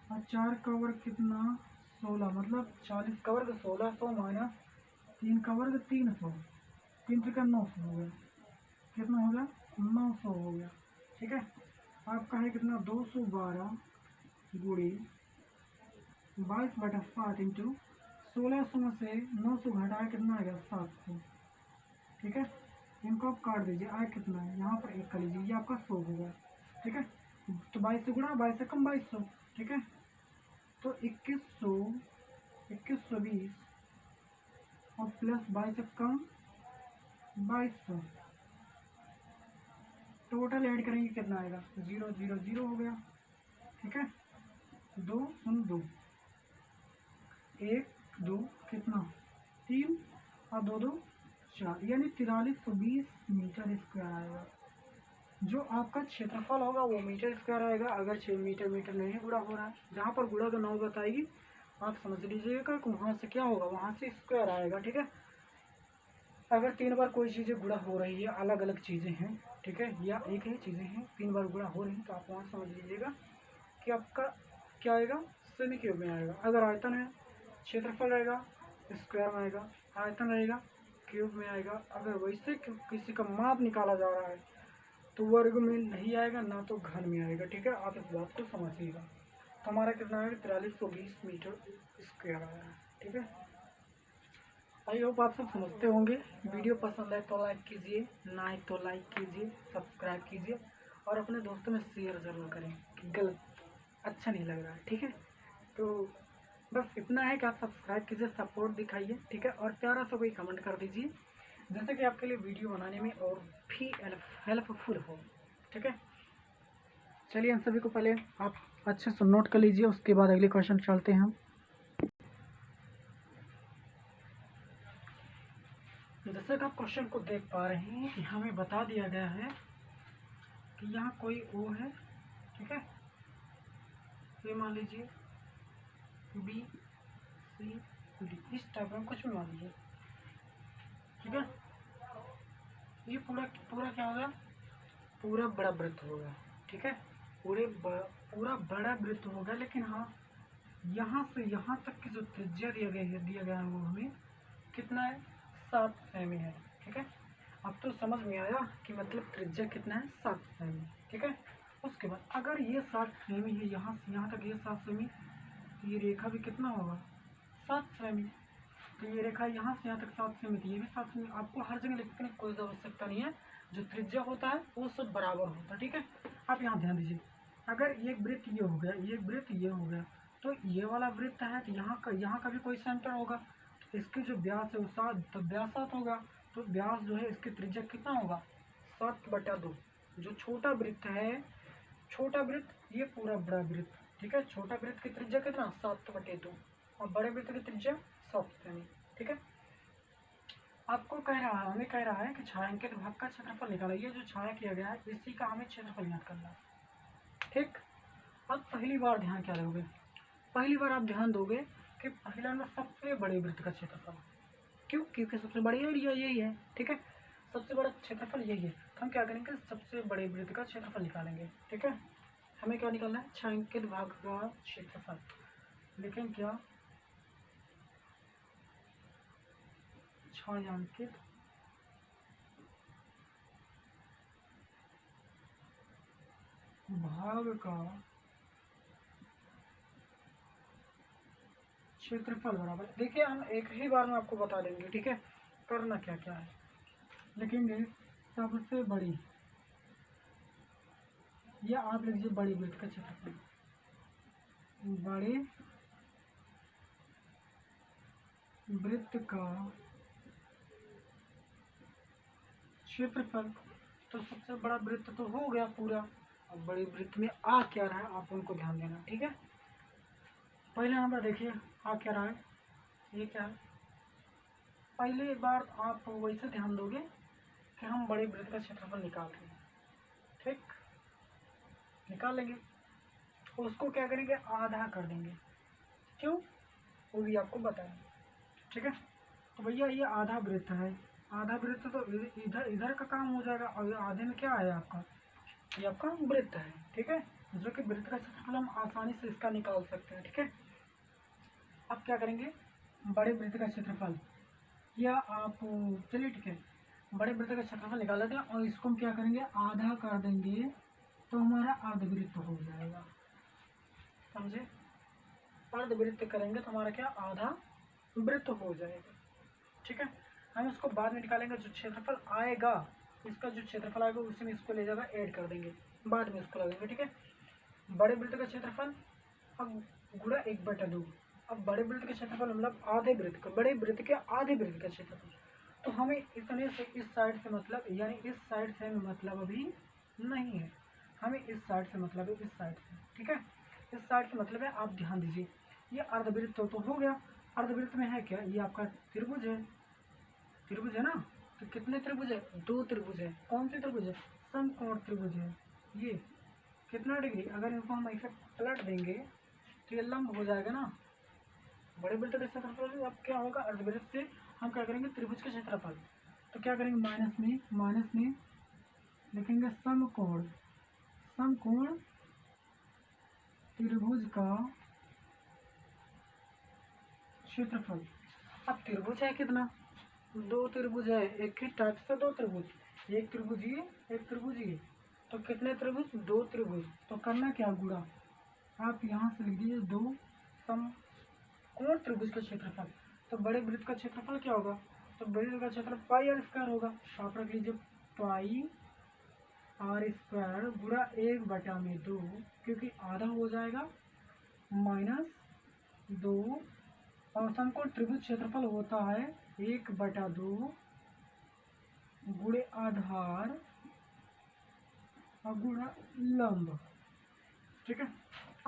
और 4 का वर्ग कितना 16, मतलब 40 का वर्ग 1600 माइनस 3 का वर्ग 300, 3 का 900 हो गया, कितना हो गया 900 हो गया, ठीक है। आपका है कितना 212 गुड़ी 22/7 इंटू 1600 में से 900 घटाया कितना आएगा 700, ठीक है। इनको आप काट दीजिए, आए कितना है यहाँ पर 1 कर लीजिए, ये आपका 100 होगा, ठीक है। तो 22 से गुणा 22 से कम 2200, ठीक है। तो 2120 और प्लस 22 से कम 2200, टोटल ऐड करेंगे कितना आएगा 0 0 0 हो गया, ठीक है। 2 2 1 2 कितना 3 और 2 2 4, यानी 4320 मीटर स्क्वायर आएगा। जो आपका क्षेत्रफल होगा वो मीटर स्क्वायर आएगा। अगर 6 मीटर नहीं गुणा हो रहा है, जहाँ पर गुणा का 9 बताएगी आप समझ लीजिएगा कि वहाँ से क्या होगा, वहाँ से स्क्वायर आएगा, ठीक है। अगर 3 बार कोई चीज़ें गुणा हो रही है, अलग अलग चीज़ें हैं, ठीक है, या एक ही चीज़ें हैं 3 बार गुणा हो रही हैं, तो आप वहाँ समझ लीजिएगा कि आपका क्या आएगा, सेमी क्यूब में आएगा। अगर आयतन है, क्षेत्रफल रहेगा स्क्वायर में आएगा, आयतन रहेगा क्यूब में आएगा। अगर वैसे किसी का माप निकाला जा रहा है तो वर्ग में नहीं आएगा, ना तो घन में आएगा, ठीक है। आप इस बात को समझिएगा। तो हमारा कितना आएगा 4320 मीटर स्क्वायर आया है, ठीक है। आई होप आप सब समझते होंगे। वीडियो पसंद है तो लाइक कीजिए, ना है तो लाइक कीजिए, सब्सक्राइब कीजिए और अपने दोस्तों में शेयर ज़रूर करें कि गलत अच्छा नहीं लग रहा है, ठीक है। तो बस इतना है कि आप सब्सक्राइब कीजिए, सपोर्ट दिखाइए, ठीक है। और प्यारा सा कोई कमेंट कर दीजिए जैसे कि आपके लिए वीडियो बनाने में और भी हेल्पफुल हो। ठीक है, चलिए इन सभी को पहले आप अच्छे से नोट कर लीजिए, उसके बाद अगले क्वेश्चन चलते हैं हम। जैसे कि आप क्वेश्चन को देख पा रहे हैं कि हमें बता दिया गया है कि यहाँ कोई ओ है। ठीक है, ये मान लीजिए बी सी डी, इस टाइप में कुछ भी मान लीजिए। ठीक है, ये पूरा पूरा क्या होगा, पूरा बड़ा वृत्त होगा। ठीक है, पूरा बड़ा वृत्त होगा, लेकिन हाँ यहाँ से यहाँ तक की जो त्रिज्या दिया गया है वो हमें कितना है, 7 सेमी है। ठीक है, अब तो समझ में आया कि मतलब त्रिज्या कितना है, 7 सेमी। ठीक है, उसके बाद अगर ये 7 सेमी है, यहाँ से यहाँ तक ये 7 सेमी, तो ये रेखा भी कितना होगा, 7 सेमी। तो ये रेखा यहाँ से यहाँ तक 7 सेमी थी, ये भी 7 सेमी। आपको हर जगह लिखने की कोई आवश्यकता नहीं है, जो त्रिज्या होता है वो सब बराबर होता है। ठीक है, आप यहाँ ध्यान दीजिए, अगर ये वृत्त ये हो गया, ये वृत्त ये हो गया, तो ये वाला वृत्त है, तो यहाँ का भी कोई सेंटर होगा, तो इसकी जो व्यास है वो 7, तो व्यास 7 होगा, तो व्यास जो है इसकी त्रिज्या कितना होगा, 7/2। जो छोटा वृत्त है, छोटा वृत्त ये पूरा बड़ा वृत्त। ठीक है, छोटा वृत्त की त्रिज्या कितना, 7/2, और बड़े वृत्त की त्रिज्या 7 सेमी। ठीक है, आपको कह रहा है, हमें कह रहा है कि छायांकित भाग का क्षेत्रफल निकाला। ये जो छाया किया गया है इसी का हमें क्षेत्रफल याद करना है। ठीक, अब पहली बार ध्यान क्या दोगे, पहली बार आप ध्यान दोगे कि पहला में सबसे बड़े वृत्त का क्षेत्रफल। क्यों, क्योंकि सबसे बड़ी एरिया यही है। ठीक है, सबसे बड़ा क्षेत्रफल यही है, तो हम क्या करेंगे, सबसे बड़े वृत्त का क्षेत्रफल निकालेंगे। ठीक है, हमें क्या निकालना है, छायांकित भाग का क्षेत्रफल। लेकिन क्या, छायांकित भाग का क्षेत्रफल बराबर, देखिए हम एक ही बार में आपको बता देंगे। ठीक है, करना क्या क्या है, लिखेंगे सबसे बड़ी, या आप लिख लीजिए बड़ी वृत्त का क्षेत्रफल, बड़े वृत्त का क्षेत्रफल। तो सबसे बड़ा वृत्त तो हो गया पूरा, अब बड़े वृत्त में आ क्या रहा है आप उनको ध्यान देना। ठीक है, पहले नंबर देखिए आ क्या रहा है, ये क्या है, पहले बार आप वैसे ध्यान दोगे कि हम बड़े वृत्त का क्षेत्रफल निकाल रहे हैं। ठीक, निकाल लेंगे, उसको क्या करेंगे, आधा कर देंगे। क्यों, वो भी आपको बताएंगे। ठीक है, तो भैया ये आधा वृत्त है, आधा वृत्त तो इधर इधर का काम हो जाएगा, और आधे में क्या है आपका, ये आपका वृत्त है। ठीक है, जो कि वृत्त का क्षेत्रफल हम आसानी से इसका निकाल सकते हैं। ठीक है, अब क्या करेंगे, बड़े वृत्त का क्षेत्रफल, या आप चलिए ठीक है, बड़े वृत्त का क्षेत्रफल निकाल लेते हैं, और इसको हम क्या करेंगे, आधा कर देंगे, तो हमारा अर्धवृत्त हो जाएगा। समझे, अर्धवृत्त करेंगे तो हमारा क्या, आधा वृत्त हो जाएगा। ठीक है, हम इसको बाद में निकालेंगे, जो क्षेत्रफल आएगा, इसका जो क्षेत्रफल आएगा उसी में इसको ले जाकर ऐड कर देंगे, बाद में इसको लगाएंगे। ठीक है, बड़े वृत्त का क्षेत्रफल अब गुणा 1/2। अब बड़े वृत्त का क्षेत्रफल मतलब आधे वृत्त का, बड़े वृत्त के आधे वृत्त का क्षेत्रफल। तो हमें इतने से इस साइड से मतलब, यानी इस साइड से मतलब अभी नहीं है, हमें इस साइड से मतलब है, इस साइड से। ठीक है, इस साइड से मतलब है, आप ध्यान दीजिए, ये अर्धवृत्त तो हो गया, अर्धवृत्त में है क्या, ये आपका त्रिभुज है, त्रिभुज है ना, तो कितने त्रिभुज है, 2 त्रिभुज है। कौन से त्रिभुज है, समकोण त्रिभुज है। ये कितना डिग्री, अगर इनको हम ऐसे पलट देंगे तो ये लंब हो जाएगा ना। बड़े वृत्त का क्षेत्रफल अब क्या होगा, अर्धवृत्त से हम क्या करेंगे, त्रिभुज का क्षेत्रफल, तो क्या करेंगे, माइनस में लिखेंगे समकोण, समकोण त्रिभुज का क्षेत्रफल। अब त्रिभुज है कितना, 2 त्रिभुज है, एक ही टाइप से 2 त्रिभुज, एक त्रिभुज ये, एक त्रिभुज ये, तो कितने त्रिभुज, 2 त्रिभुज। तो करना क्या, गुणा, आप यहाँ से लिख दीजिए 2 समकोण त्रिभुज का क्षेत्रफल। तो बड़े वृत्त का क्षेत्रफल क्या होगा, तो बड़े वृत्त का क्षेत्रफल पाई आर स्क्वायर होगा, तो आप रख लीजिए पाई आर स्क्वायर गुणा 1/2, क्योंकि आधा हो जाएगा, -2, और समकोण त्रिभुज क्षेत्रफल होता है 1/2 गुणे आधार और गुणा लंब। ठीक है,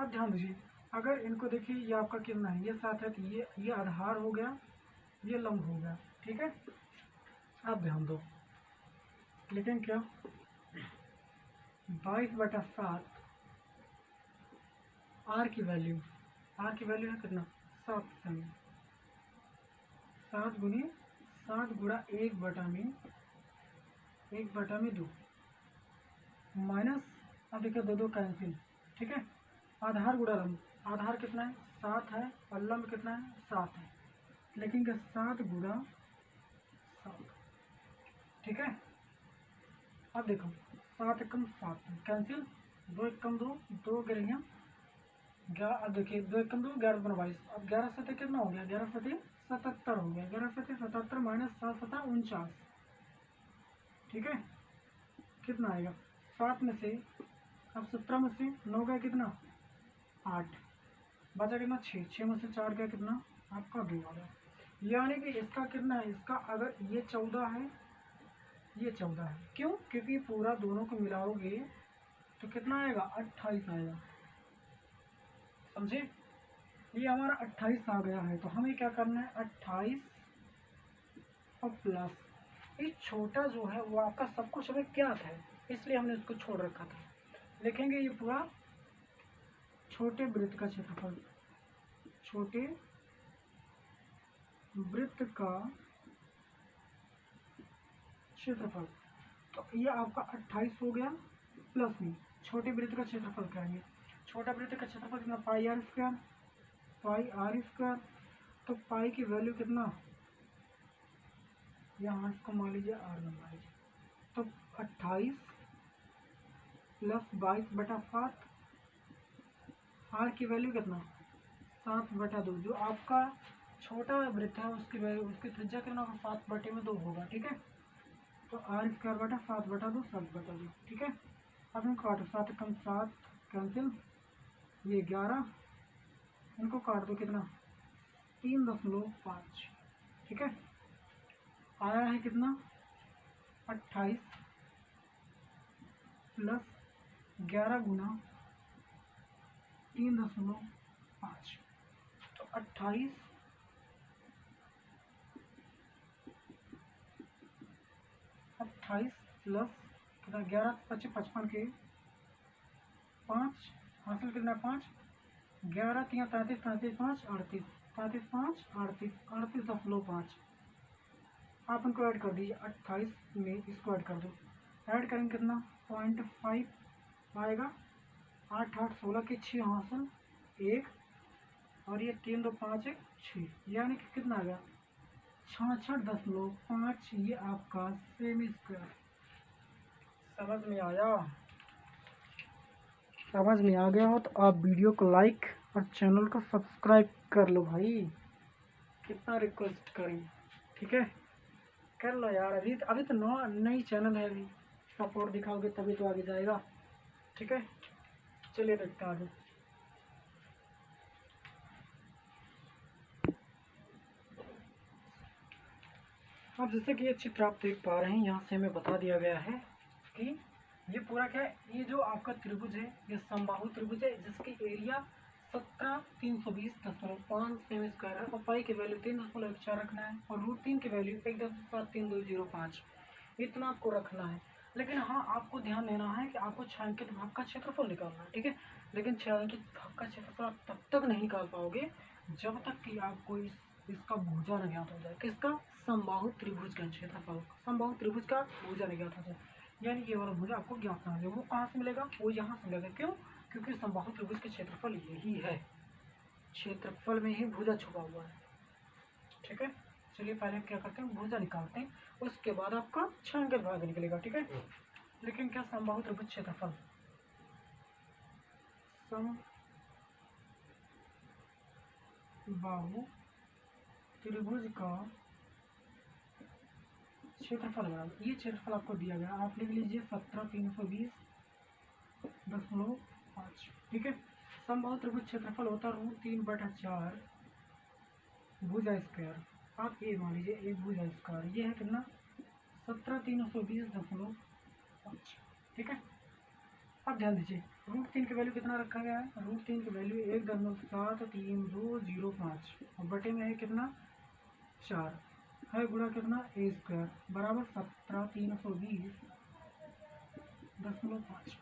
अब ध्यान दीजिए, अगर इनको देखिए ये आपका कितना है, ये 7 है, तो ये आधार हो गया, ये लंब हो गया। ठीक है, अब ध्यान दो, लेकिन क्या 22/7 आर की वैल्यू है कितना 7 सेमी, 7 गुनी 7 गुणा 1/2 माइनस, अब देखिए 2 2 कैंसिल। ठीक है, आधार गुणा लंब, आधार कितना है 7 है और लंब कितना है 7 है, लेकिन क्या 7 गुणा 7। ठीक है, अब देखो 7 एकम 7 कैंसिल, 2 एकम 2, 2 गिरियाँ 11। अब देखिए 2 एकम 2 11 बना 22, अब 11 सतह कितना हो गया, 11 सतह 77 हो गया, 11 सतह 77 माइनस 7 सतह 49। ठीक है, कितना आएगा 7 में से, अब 17 में से 9 गया कितना 8, बचा कितना 6 में से 4 गया कितना आपका 2 आ गया। यानी कि इसका कितना है, इसका अगर ये 14 है, ये 14 है, क्यों, क्योंकि पूरा दोनों को मिलाओगे तो कितना आएगा 28 आएगा। समझे, ये हमारा 28 आ गया है, तो हमें क्या करना है 28 और प्लस ये छोटा जो है वो आपका सब कुछ हमें क्या है, इसलिए हमने उसको छोड़ रखा था। लिखेंगे ये पूरा छोटे वृत्त का क्षेत्रफल, छोटे वृत्त का क्षेत्रफल, तो ये आपका 28 हो गया, प्लस में छोटे वृत्त का क्षेत्रफल करेंगे, छोटा वृत्त का क्षेत्रफल कितना पाई आर स्क्वायर, तो पाई की वैल्यू कितना, यहाँ इसको मान लीजिए आर में मान लीजिए, तो 28 प्लस 22/7, आर की वैल्यू कितना 7/2, जो आपका छोटा वृत्त है उसकी वैल्यू, उसकी त्रिज्या कितना होगा 7/2 होगा। ठीक है, तो आर स्क्वायर बटा 7/2 7/2। ठीक है, अब इनको काटो, 7 एकम 7 कैंसिल, ये 11, इनको काट दो कितना 3.5। ठीक है, आया है कितना 28 प्लस 11 गुना 3.5, तो 28 प्लस कितना 11 25 55 के 5 हासिल कितना 5, 11 3 33 33 5 38 33 5 38 38.5। आप इनको ऐड कर दीजिए, 28 में इसको ऐड कर दो, ऐड करेंगे कितना 0.5 आएगा, 8 8 16 के 6 हासिल 1, और ये 3 2 5 1 6, यानी कि कितना आ गया 66.5। ये आपका सेमी स्क्वायर। समझ में आया, समझ में आ गया हो तो आप वीडियो को लाइक और चैनल को सब्सक्राइब कर लो भाई, कितना रिक्वेस्ट करें। ठीक है, कर लो यार, अभी तो नई चैनल है, अभी सपोर्ट दिखाओगे तभी तो आगे जाएगा। ठीक है, चलिए देखते हैं आगे। अब जैसे कि ये चित्र आप देख पा रहे हैं, यहाँ से हमें बता दिया गया है कि ये पूरा क्या है, ये जो आपका त्रिभुज है ये समबाहु त्रिभुज है, जिसकी एरिया 17,320.5 सेमी स्क्वायर है, और पाई की वैल्यू 3.14 रखना है, और √3 की वैल्यू 1.3205 इतना आपको रखना है। लेकिन हाँ, आपको ध्यान देना है कि आपको छायांकित भाग का क्षेत्रफल निकालना है। ठीक है, लेकिन छायांकित भाग का क्षेत्रफल आप तब तक नहीं निकाल पाओगे जब तक कि आपको इसका भुजा न ज्ञात हो जाए। किसका, समबाहु त्रिभुज का क्षेत्रफल, समबाहु त्रिभुज का भुजा न ज्ञात हो जाए, यानी ये वाला भुजा आपको ज्ञात ना हो जाए। वो कहाँ से मिलेगा, वो यहाँ से मिलेगा। क्यों, क्योंकि समबाहु त्रिभुज का क्षेत्रफल यही है, क्षेत्रफल में ही भुजा छुपा हुआ है। ठीक है, चलिए पहले क्या करते हैं, भुजा निकालते हैं, उसके बाद आपका छायांकित भाग निकलेगा। ठीक है, लेकिन क्या समबाहु त्रिभुज क्षेत्रफल, समबाहु त्रिभुज का क्षेत्रफल बराबर, ये क्षेत्रफल आपको दिया गया, आप लिख लीजिए 17,320.5। ठीक है, समबाहु त्रिभुज क्षेत्रफल होता है √3/4 भुजा स्क्वायर, आप ये मान लीजिए एक भुजा स्क्वायर, ये है कितना 17,320.5। ठीक है। अब ध्यान दीजिए, √3 की वैल्यू कितना रखा गया है? √3 की वैल्यू 1.7205 और बटे में है कितना 4 है, गुणा कितना a² बराबर 17,320.5।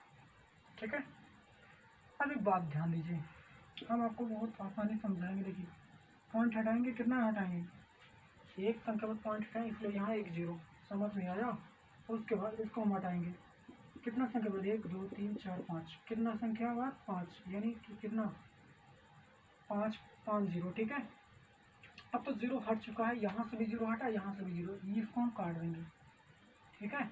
ठीक है। अब एक बात ध्यान दीजिए, हम आपको बहुत आसानी समझाएंगे। देखिए पॉइंट हटाएंगे, कितना हटाएंगे? एक संख्या पर पॉइंट हटाएंगे, इसलिए यहाँ एक 0। समझ में आया? उसके बाद इसको हम हटाएंगे, कितना संख्या पर 1 2 3 4 5, कितना संख्या हुआ 5, यानी कि कितना 5 5 0। ठीक है। अब तो 0 हट चुका है, यहाँ से भी 0 हटा, यहाँ से भी 0, इसको हम काट देंगे। ठीक है।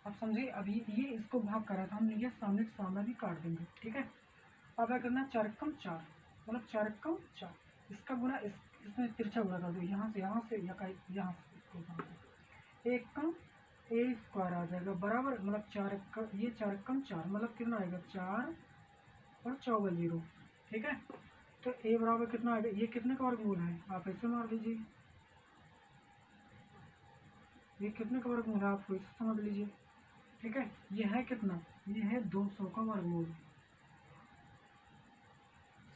अब समझिए, अभी ये इसको भाग करा था हमने, ये सामने से सामने भी काट देंगे। ठीक है। अब क्या करना, 4 कम 4 मतलब 4 कम 4, इसका गुना इसमें तिरछा गुना कर दो, यहाँ से यहाँ से या यहाँ से 1 कम a² आ जाएगा बराबर, मतलब 4 ये 4 कम 4 मतलब कितना आएगा 4 और 4 0। ठीक है। तो a बराबर कितना आएगा, ये कितने का वर्गमूल है आप ऐसे मार लीजिए, ये कितने का वर्गमूल है आप इसे समझ लीजिए। ठीक है। ये है कितना, ये है 200 का वर्गमूल।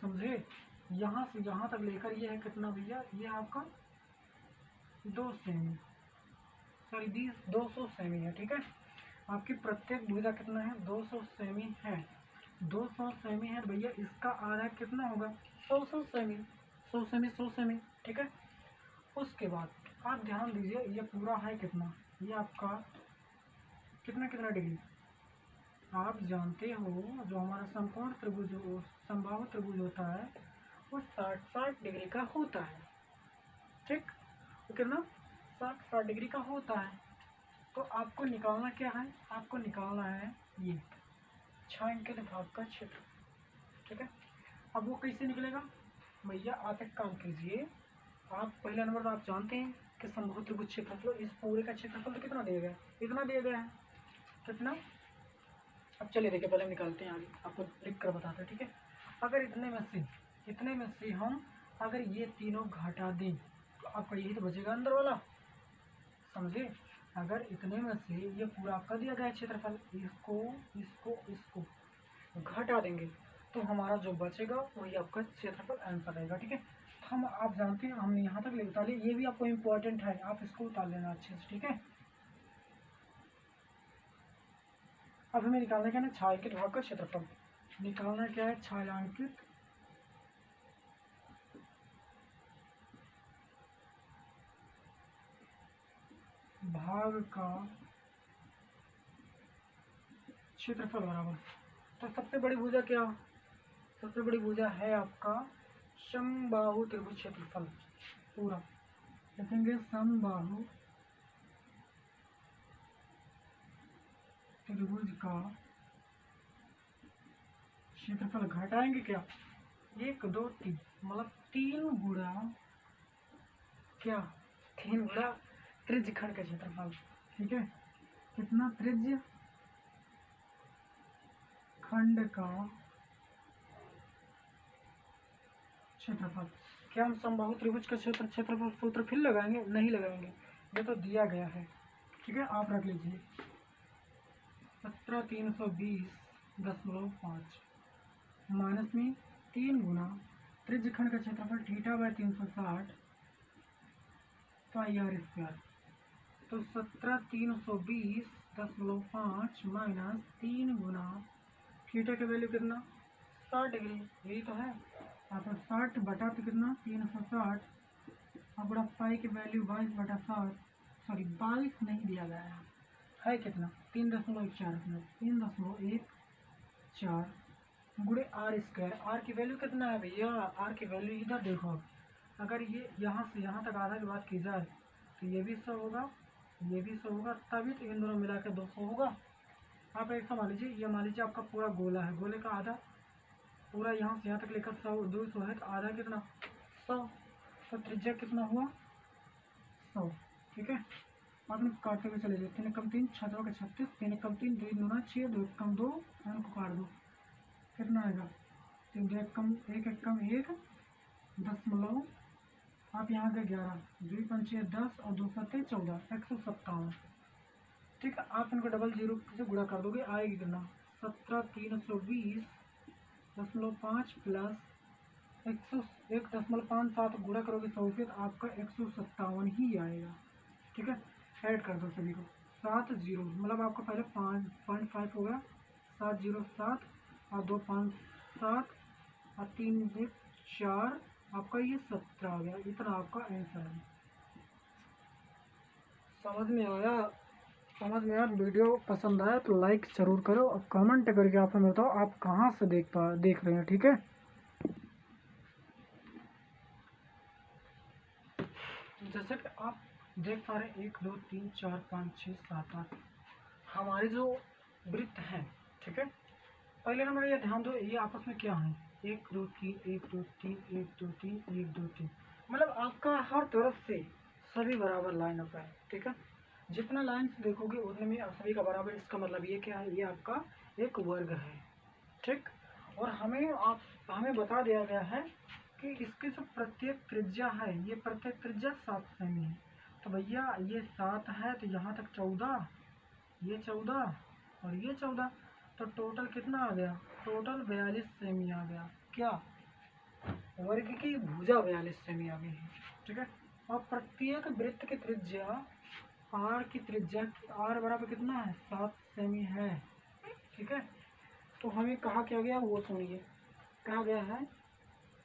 समझे? यहाँ से यहाँ तक लेकर ये है कितना भैया, ये आपका 2 सेमी, सॉरी 200 सेमी है। ठीक है। आपकी प्रत्येक भुजा कितना है, 200 सेमी है। 200 सेमी है भैया, इसका आधा कितना होगा 100 सेमी, 100 सेमी 100 सेमी। ठीक है। उसके बाद आप ध्यान दीजिए, ये पूरा है कितना, ये आपका कितना कितना डिग्री आप जानते हो, जो हमारा समकोण त्रिभुज समबाहु त्रिभुज होता है वो 60 डिग्री का होता है। ठीक। तो कितना 60 डिग्री का होता है। तो आपको निकालना क्या है, आपको निकालना है ये छायांकित भाग का क्षेत्र। ठीक है। अब वो कैसे निकलेगा भैया, आप एक काम कीजिए, आप पहला नंबर तो आप जानते हैं कि समबाहु त्रिभुज क्षेत्रफल, इस पूरे का क्षेत्रफल कितना दिया गया है, इतना दिया गया है। कितना? अब चलिए देखिए, पहले हम निकालते हैं, आगे आपको लिख कर बताते हैं। ठीक है। अगर इतने में से हम अगर ये तीनों घटा दें तो आपका यही तो बचेगा अंदर वाला। समझे? अगर इतने में से ये पूरा आपका दिया गया क्षेत्रफल, इसको घटा देंगे तो हमारा जो बचेगा वही आपका क्षेत्रफल आंसर रहेगा। ठीक है। हम आप जानते हैं, हमने यहाँ तक ले उतार लिया, ये भी आपको इम्पोर्टेंट है, आप इसको उतार लेना अच्छे से। ठीक है। अब हमें निकालना क्या है, छायांकित भाग का क्षेत्रफल निकालना क्या है, छायांकित भाग का क्षेत्रफल बराबर। तो सबसे बड़ी भुजा क्या, सबसे बड़ी भुजा है आपका समबाहु त्रिभुज क्षेत्रफल, पूरा लिखेंगे समबाहु त्रिभुज का क्षेत्रफल। घटाएंगे क्या, 1 2 3 मतलब 3 गुणा क्या, 3 गुणा त्रिज्य खंड का क्षेत्रफल। ठीक है। कितना त्रिज्य खंड का क्षेत्रफल। क्या हम समबाहु त्रिभुज का क्षेत्रफल सूत्र फिर लगाएंगे? नहीं लगाएंगे, ये तो दिया गया है। ठीक है। आप रख लीजिए 17,320.5 माइनस में 3 गुना त्रिज्य खंड का क्षेत्रफल θ/360 πr²। तो 17,320.5 माइनस 3 गुना थीटा का वैल्यू कितना 60 डिग्री, यही तो है। आप 60 बटा तो कितना 360, अब बड़ा पाई की वैल्यू 22/7, सॉरी 22 नहीं दिया गया है कितना 3.14 गुणे r²। आर की वैल्यू कितना है भैया, आर की वैल्यू इधर देखो, अगर ये यहाँ से यहाँ तक आधा की बात की जाए तो ये भी 100 होगा, ये भी 100 होगा, तभी तो इन दोनों मिला के 200 होगा। आप ऐसा मान लीजिए, ये मान लीजिए आपका पूरा गोला है, गोले का आधा पूरा यहाँ से यहाँ तक लेकर 100 200 है, तो आधा कितना 100, तो त्रिज्या कितना हुआ 100। ठीक है। आपने काटते हुए चले जाए, 3 कम 3 6 का 36, 3 कम 3 2 9 6, 2 कम 2, को काट दो, कितना आएगा 3 2 कम 1 1 कम 1 दशमलव, आप यहाँ के 11 2 5 6 10 और 2 7 14 157। ठीक है, आप इनको डबल जीरो से गुणा कर दोगे, आएगी कितना 17,320.5 प्लस 1.57 गुणा करोगे 100 से तो आपका 157 ही आएगा। ठीक है, ऐड कर दो सभी को, 7 जीरो मतलब आपका पहले 5.5 होगा, 707 और 2 5 7 और 3 1 4, आपका ये 17 आ गया। इतना आपका आंसर है। समझ में आया? समझ में आया? वीडियो पसंद आया तो लाइक ज़रूर करो और कमेंट करके आप हमें बताओ आप कहाँ से देख रहे हैं। ठीक है, जैसे कि आप देख पा रहे हैं 1 2 3 4 5 6 7 8 हमारे जो वृत्त हैं। ठीक है, पहले नंबर ये ध्यान दो, ये आपस में क्या है, 1 2 3 1 2 3 1 2 3 1 2 3, मतलब आपका हर तरफ से सभी बराबर लाइन अप है। ठीक है, जितना लाइन से देखोगे उतने में सभी का बराबर, इसका मतलब ये क्या है, ये आपका एक वर्ग है। ठीक, और हमें बता दिया गया है कि इसके जो प्रत्येक त्रिज्या है, ये प्रत्येक त्रिज्या 7 सेमी है। तो भैया ये 7 है तो यहाँ तक 14, ये 14 और ये 14, तो टोटल कितना आ गया, टोटल 42 सेमी आ गया। क्या, वर्ग की भुजा 42 सेमी आ गई है। ठीक है, और प्रत्येक वृत्त की त्रिज्या आर की त्रिज्या, आर बराबर कितना है, 7 सेमी है। ठीक है, तो हमें कहा क्या गया वो सुनिए, कहा गया है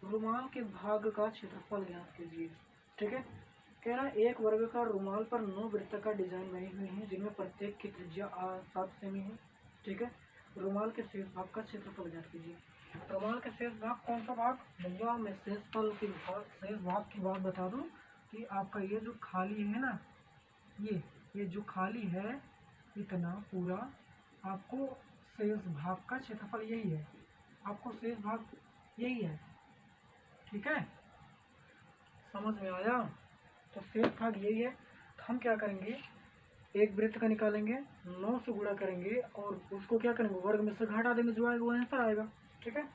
रुमाल के भाग का क्षेत्रफल ज्ञात कीजिए। ठीक है, कह रहा है एक वर्ग का रुमाल पर 9 वृत्त का डिजाइन बनी हुई है जिनमें प्रत्येक की त्रिज्या 7 सेमी है। ठीक है, रुमाल के शेष भाग का क्षेत्रफल ज्ञात कीजिए। रुमाल के शेष भाग कौन सा भाग, भैया मैं शेष भाग की बात बता दूं कि आपका ये जो खाली है ना, ये जो खाली है इतना पूरा, आपको शेष भाग का क्षेत्रफल यही है, आपको शेष भाग यही है। ठीक है, समझ में आया? तो शेष भाग यही है। तो हम क्या करेंगे, एक वृत्त का निकालेंगे, 9 से गुणा करेंगे और उसको क्या करेंगे, वर्ग में से घटा देंगे, जो आएगा वो आंसर आएगा। ठीक है,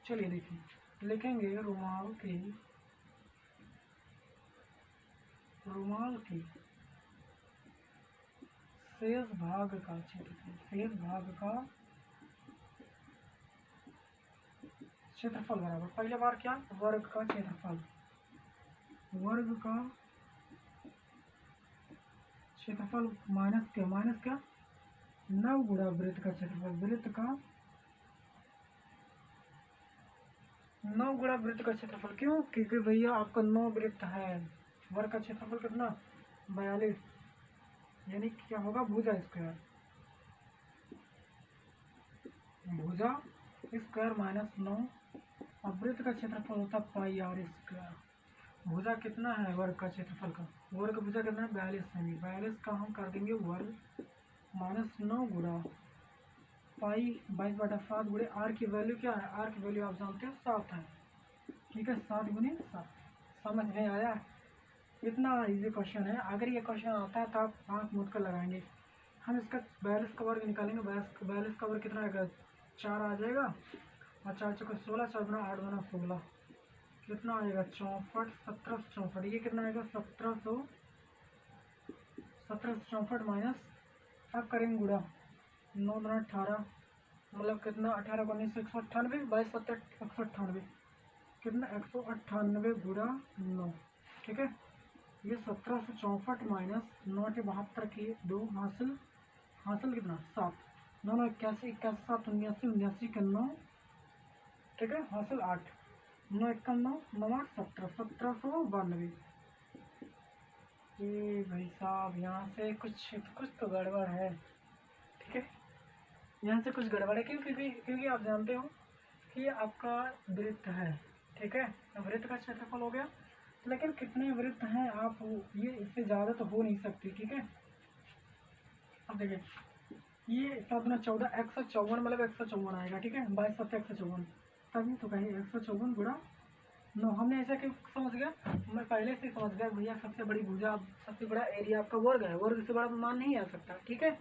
चलिए देखिए, लिखेंगे रुमाल की शेष भाग का क्षेत्रफल, शेष भाग का क्षेत्रफल बराबर, पहले बार क्या, वर्ग का क्षेत्रफल, वर्ग का क्षेत्रफल माइनस क्या 9 गुणा वृत्त का क्षेत्रफल, वृत्त का 9 गुणा वृत्त का क्षेत्रफल। क्यों, क्योंकि भैया आपका 9 वृत्त है, वर्ग का क्षेत्रफल कितना 42, यानी क्या होगा, भुजा स्क्वायर, भुजा स्क्वायर माइनस 9, और वृत्त का क्षेत्रफल होता है पाई आर स्क्वायर। भुजा कितना है वर्ग का क्षेत्रफल का, वर्ग भुजा कितना है 42 सेमी, 42 का हम कर देंगे वर्ग माइनस 9 गुणा पाई 22/7 गुणे आर की वैल्यू क्या है, आर की वैल्यू आप जानते हो 7 है। ठीक है, 7 गुणे 7। समझ में आया? इतना इजी क्वेश्चन है। अगर ये क्वेश्चन आता है तो आप आँख मूंद कर लगाएंगे। हम इसका 42 का वर्ग निकालेंगे, 42 का वर्ग कितना आएगा, 4 आ जाएगा, और 4 चौके 16, 4 गुना 8 गुना 16, कितना आएगा 64, 1764, ये कितना आएगा 1764 माइनस, अब करेंगे गुणा 9 गुना 18, मतलब कितना 18 को 19 198, 22 7 198, कितना 198 गुणा 9। ठीक है, ये 1764 माइनस 9 के 72 की 2 हासिल कितना 7, 9 9 81 81 7 79 79 के 9। ठीक है, हासिल 8, 9 1 9 9 8 17 1792। ये भाई साहब यहाँ से कुछ तो गड़बड़ है। ठीक है, यहाँ से कुछ गड़बड़ है, क्योंकि आप जानते हो कि ये आपका वृत्त है। ठीक है, वृत्त का क्षेत्रफल हो गया, लेकिन कितने वृत्त हैं आप, ये इससे ज़्यादा तो हो नहीं सकती। ठीक है, अब देखिए ये 7 गुना 14 154, मतलब 154 आएगा। ठीक है, 22 7 154, तभी तो कहीं 154 गुणा 9। हमने ऐसा क्यों समझ गया, मैं पहले से समझ गया भैया सबसे बड़ी भुजा, सबसे बड़ा एरिया आपका वर्ग है, वर्ग से बड़ा मान नहीं आ सकता। ठीक है,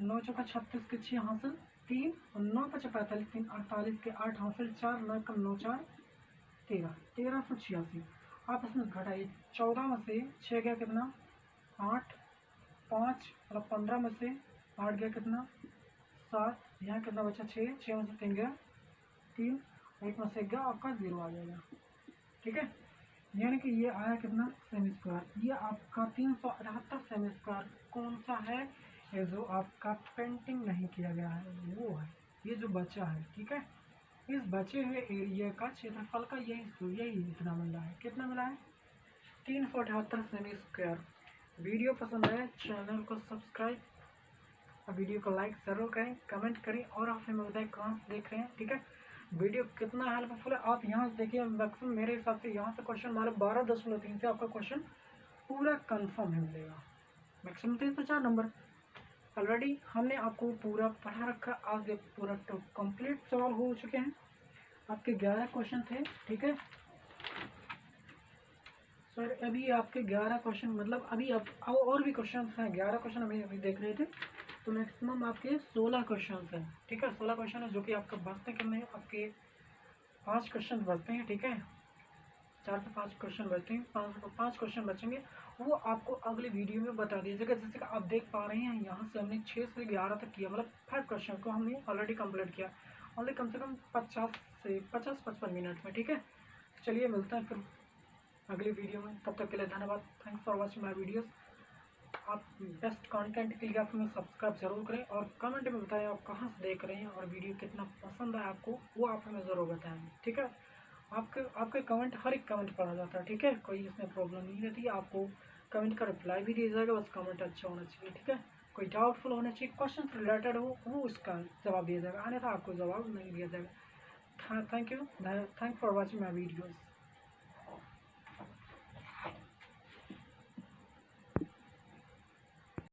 9 चौका 36 के 6 हासिल 3, और 9 5 45 3 48 के 8 हासिल 4, 9 कम 9 4 13 1386। आप इसमें घटाइए, 14 में से 6 गया कितना 8, 5 मतलब 15 में से 8 गया कितना 7, यहाँ कितना बचा 6, 6 में से 3 गया 3, 1 में से 1 गया आपका 0 आ जाएगा। ठीक है, यानी कि ये आया कितना सेमी स्क्वायर। ये आपका 378 सेमी स्क्वायर कौन सा है, ये जो आपका पेंटिंग नहीं किया गया है वो है, ये जो बचा है। ठीक है, इस बचे हुए एरिया का क्षेत्रफल का यही इतना मिला है। कितना मिला है 378 सेमी स्क्वायर। वीडियो पसंद आए चैनल को सब्सक्राइब और वीडियो को लाइक ज़रूर करें, कमेंट करें और आप हमें बताएं कहाँ से देख रहे हैं। ठीक है, वीडियो कितना हेल्पफुल है आप यहाँ से देखिए। मैक्सिमम मेरे हिसाब से यहाँ से क्वेश्चन हमारे 12.3 से आपका क्वेश्चन पूरा कंफर्म मिलेगा। मैक्सिमम 3 से 4 नंबर ऑलरेडी हमने आपको पूरा पढ़ा रखा। आज पूरा कंप्लीट सवाल हो चुके हैं। आपके 11 क्वेश्चन थे। ठीक है सर, अभी आपके 11 क्वेश्चन मतलब अभी अब और भी क्वेश्चन हैं। 11 क्वेश्चन अभी देख रहे थे, तो मैक्सिमम आपके 16 क्वेश्चन हैं। ठीक है, 16 क्वेश्चन है जो कि आपका बचते कितने हैं, आपके 5 क्वेश्चन बचते हैं। ठीक है, 4 से 5 क्वेश्चन बचते हैं, 5 क्वेश्चन बचेंगे, वो आपको अगले वीडियो में बता दिया जाएगा। जैसे कि आप देख पा रहे हैं यहाँ से हमने 6 से 11 तक किया, मतलब 5 क्वेश्चन को हमने ऑलरेडी कंप्लीट किया, ऑनली कम से कम 50-55 मिनट में। ठीक है, चलिए मिलते हैं फिर अगली वीडियो में, तब तक के लिए धन्यवाद। Thanks for watching my videos. आप बेस्ट कंटेंट के लिए आप हमें सब्सक्राइब जरूर करें और कमेंट में बताएं आप कहाँ से देख रहे हैं और वीडियो कितना पसंद है आपको, वो आप हमें ज़रूर बताएंगे। ठीक है, आपके कमेंट हर एक कमेंट पढ़ा जाता है। ठीक है, कोई इसमें प्रॉब्लम नहीं रहती, आपको कमेंट का रिप्लाई भी दिया जाएगा, बस कमेंट अच्छा होना चाहिए। ठीक है, कोई डाउटफुल होना चाहिए, क्वेश्चन रिलेटेड हो वो उसका जवाब दिया जाएगा, अन्यथा आपको जवाब नहीं दिया जाएगा। Thank you, thank for watching my videos.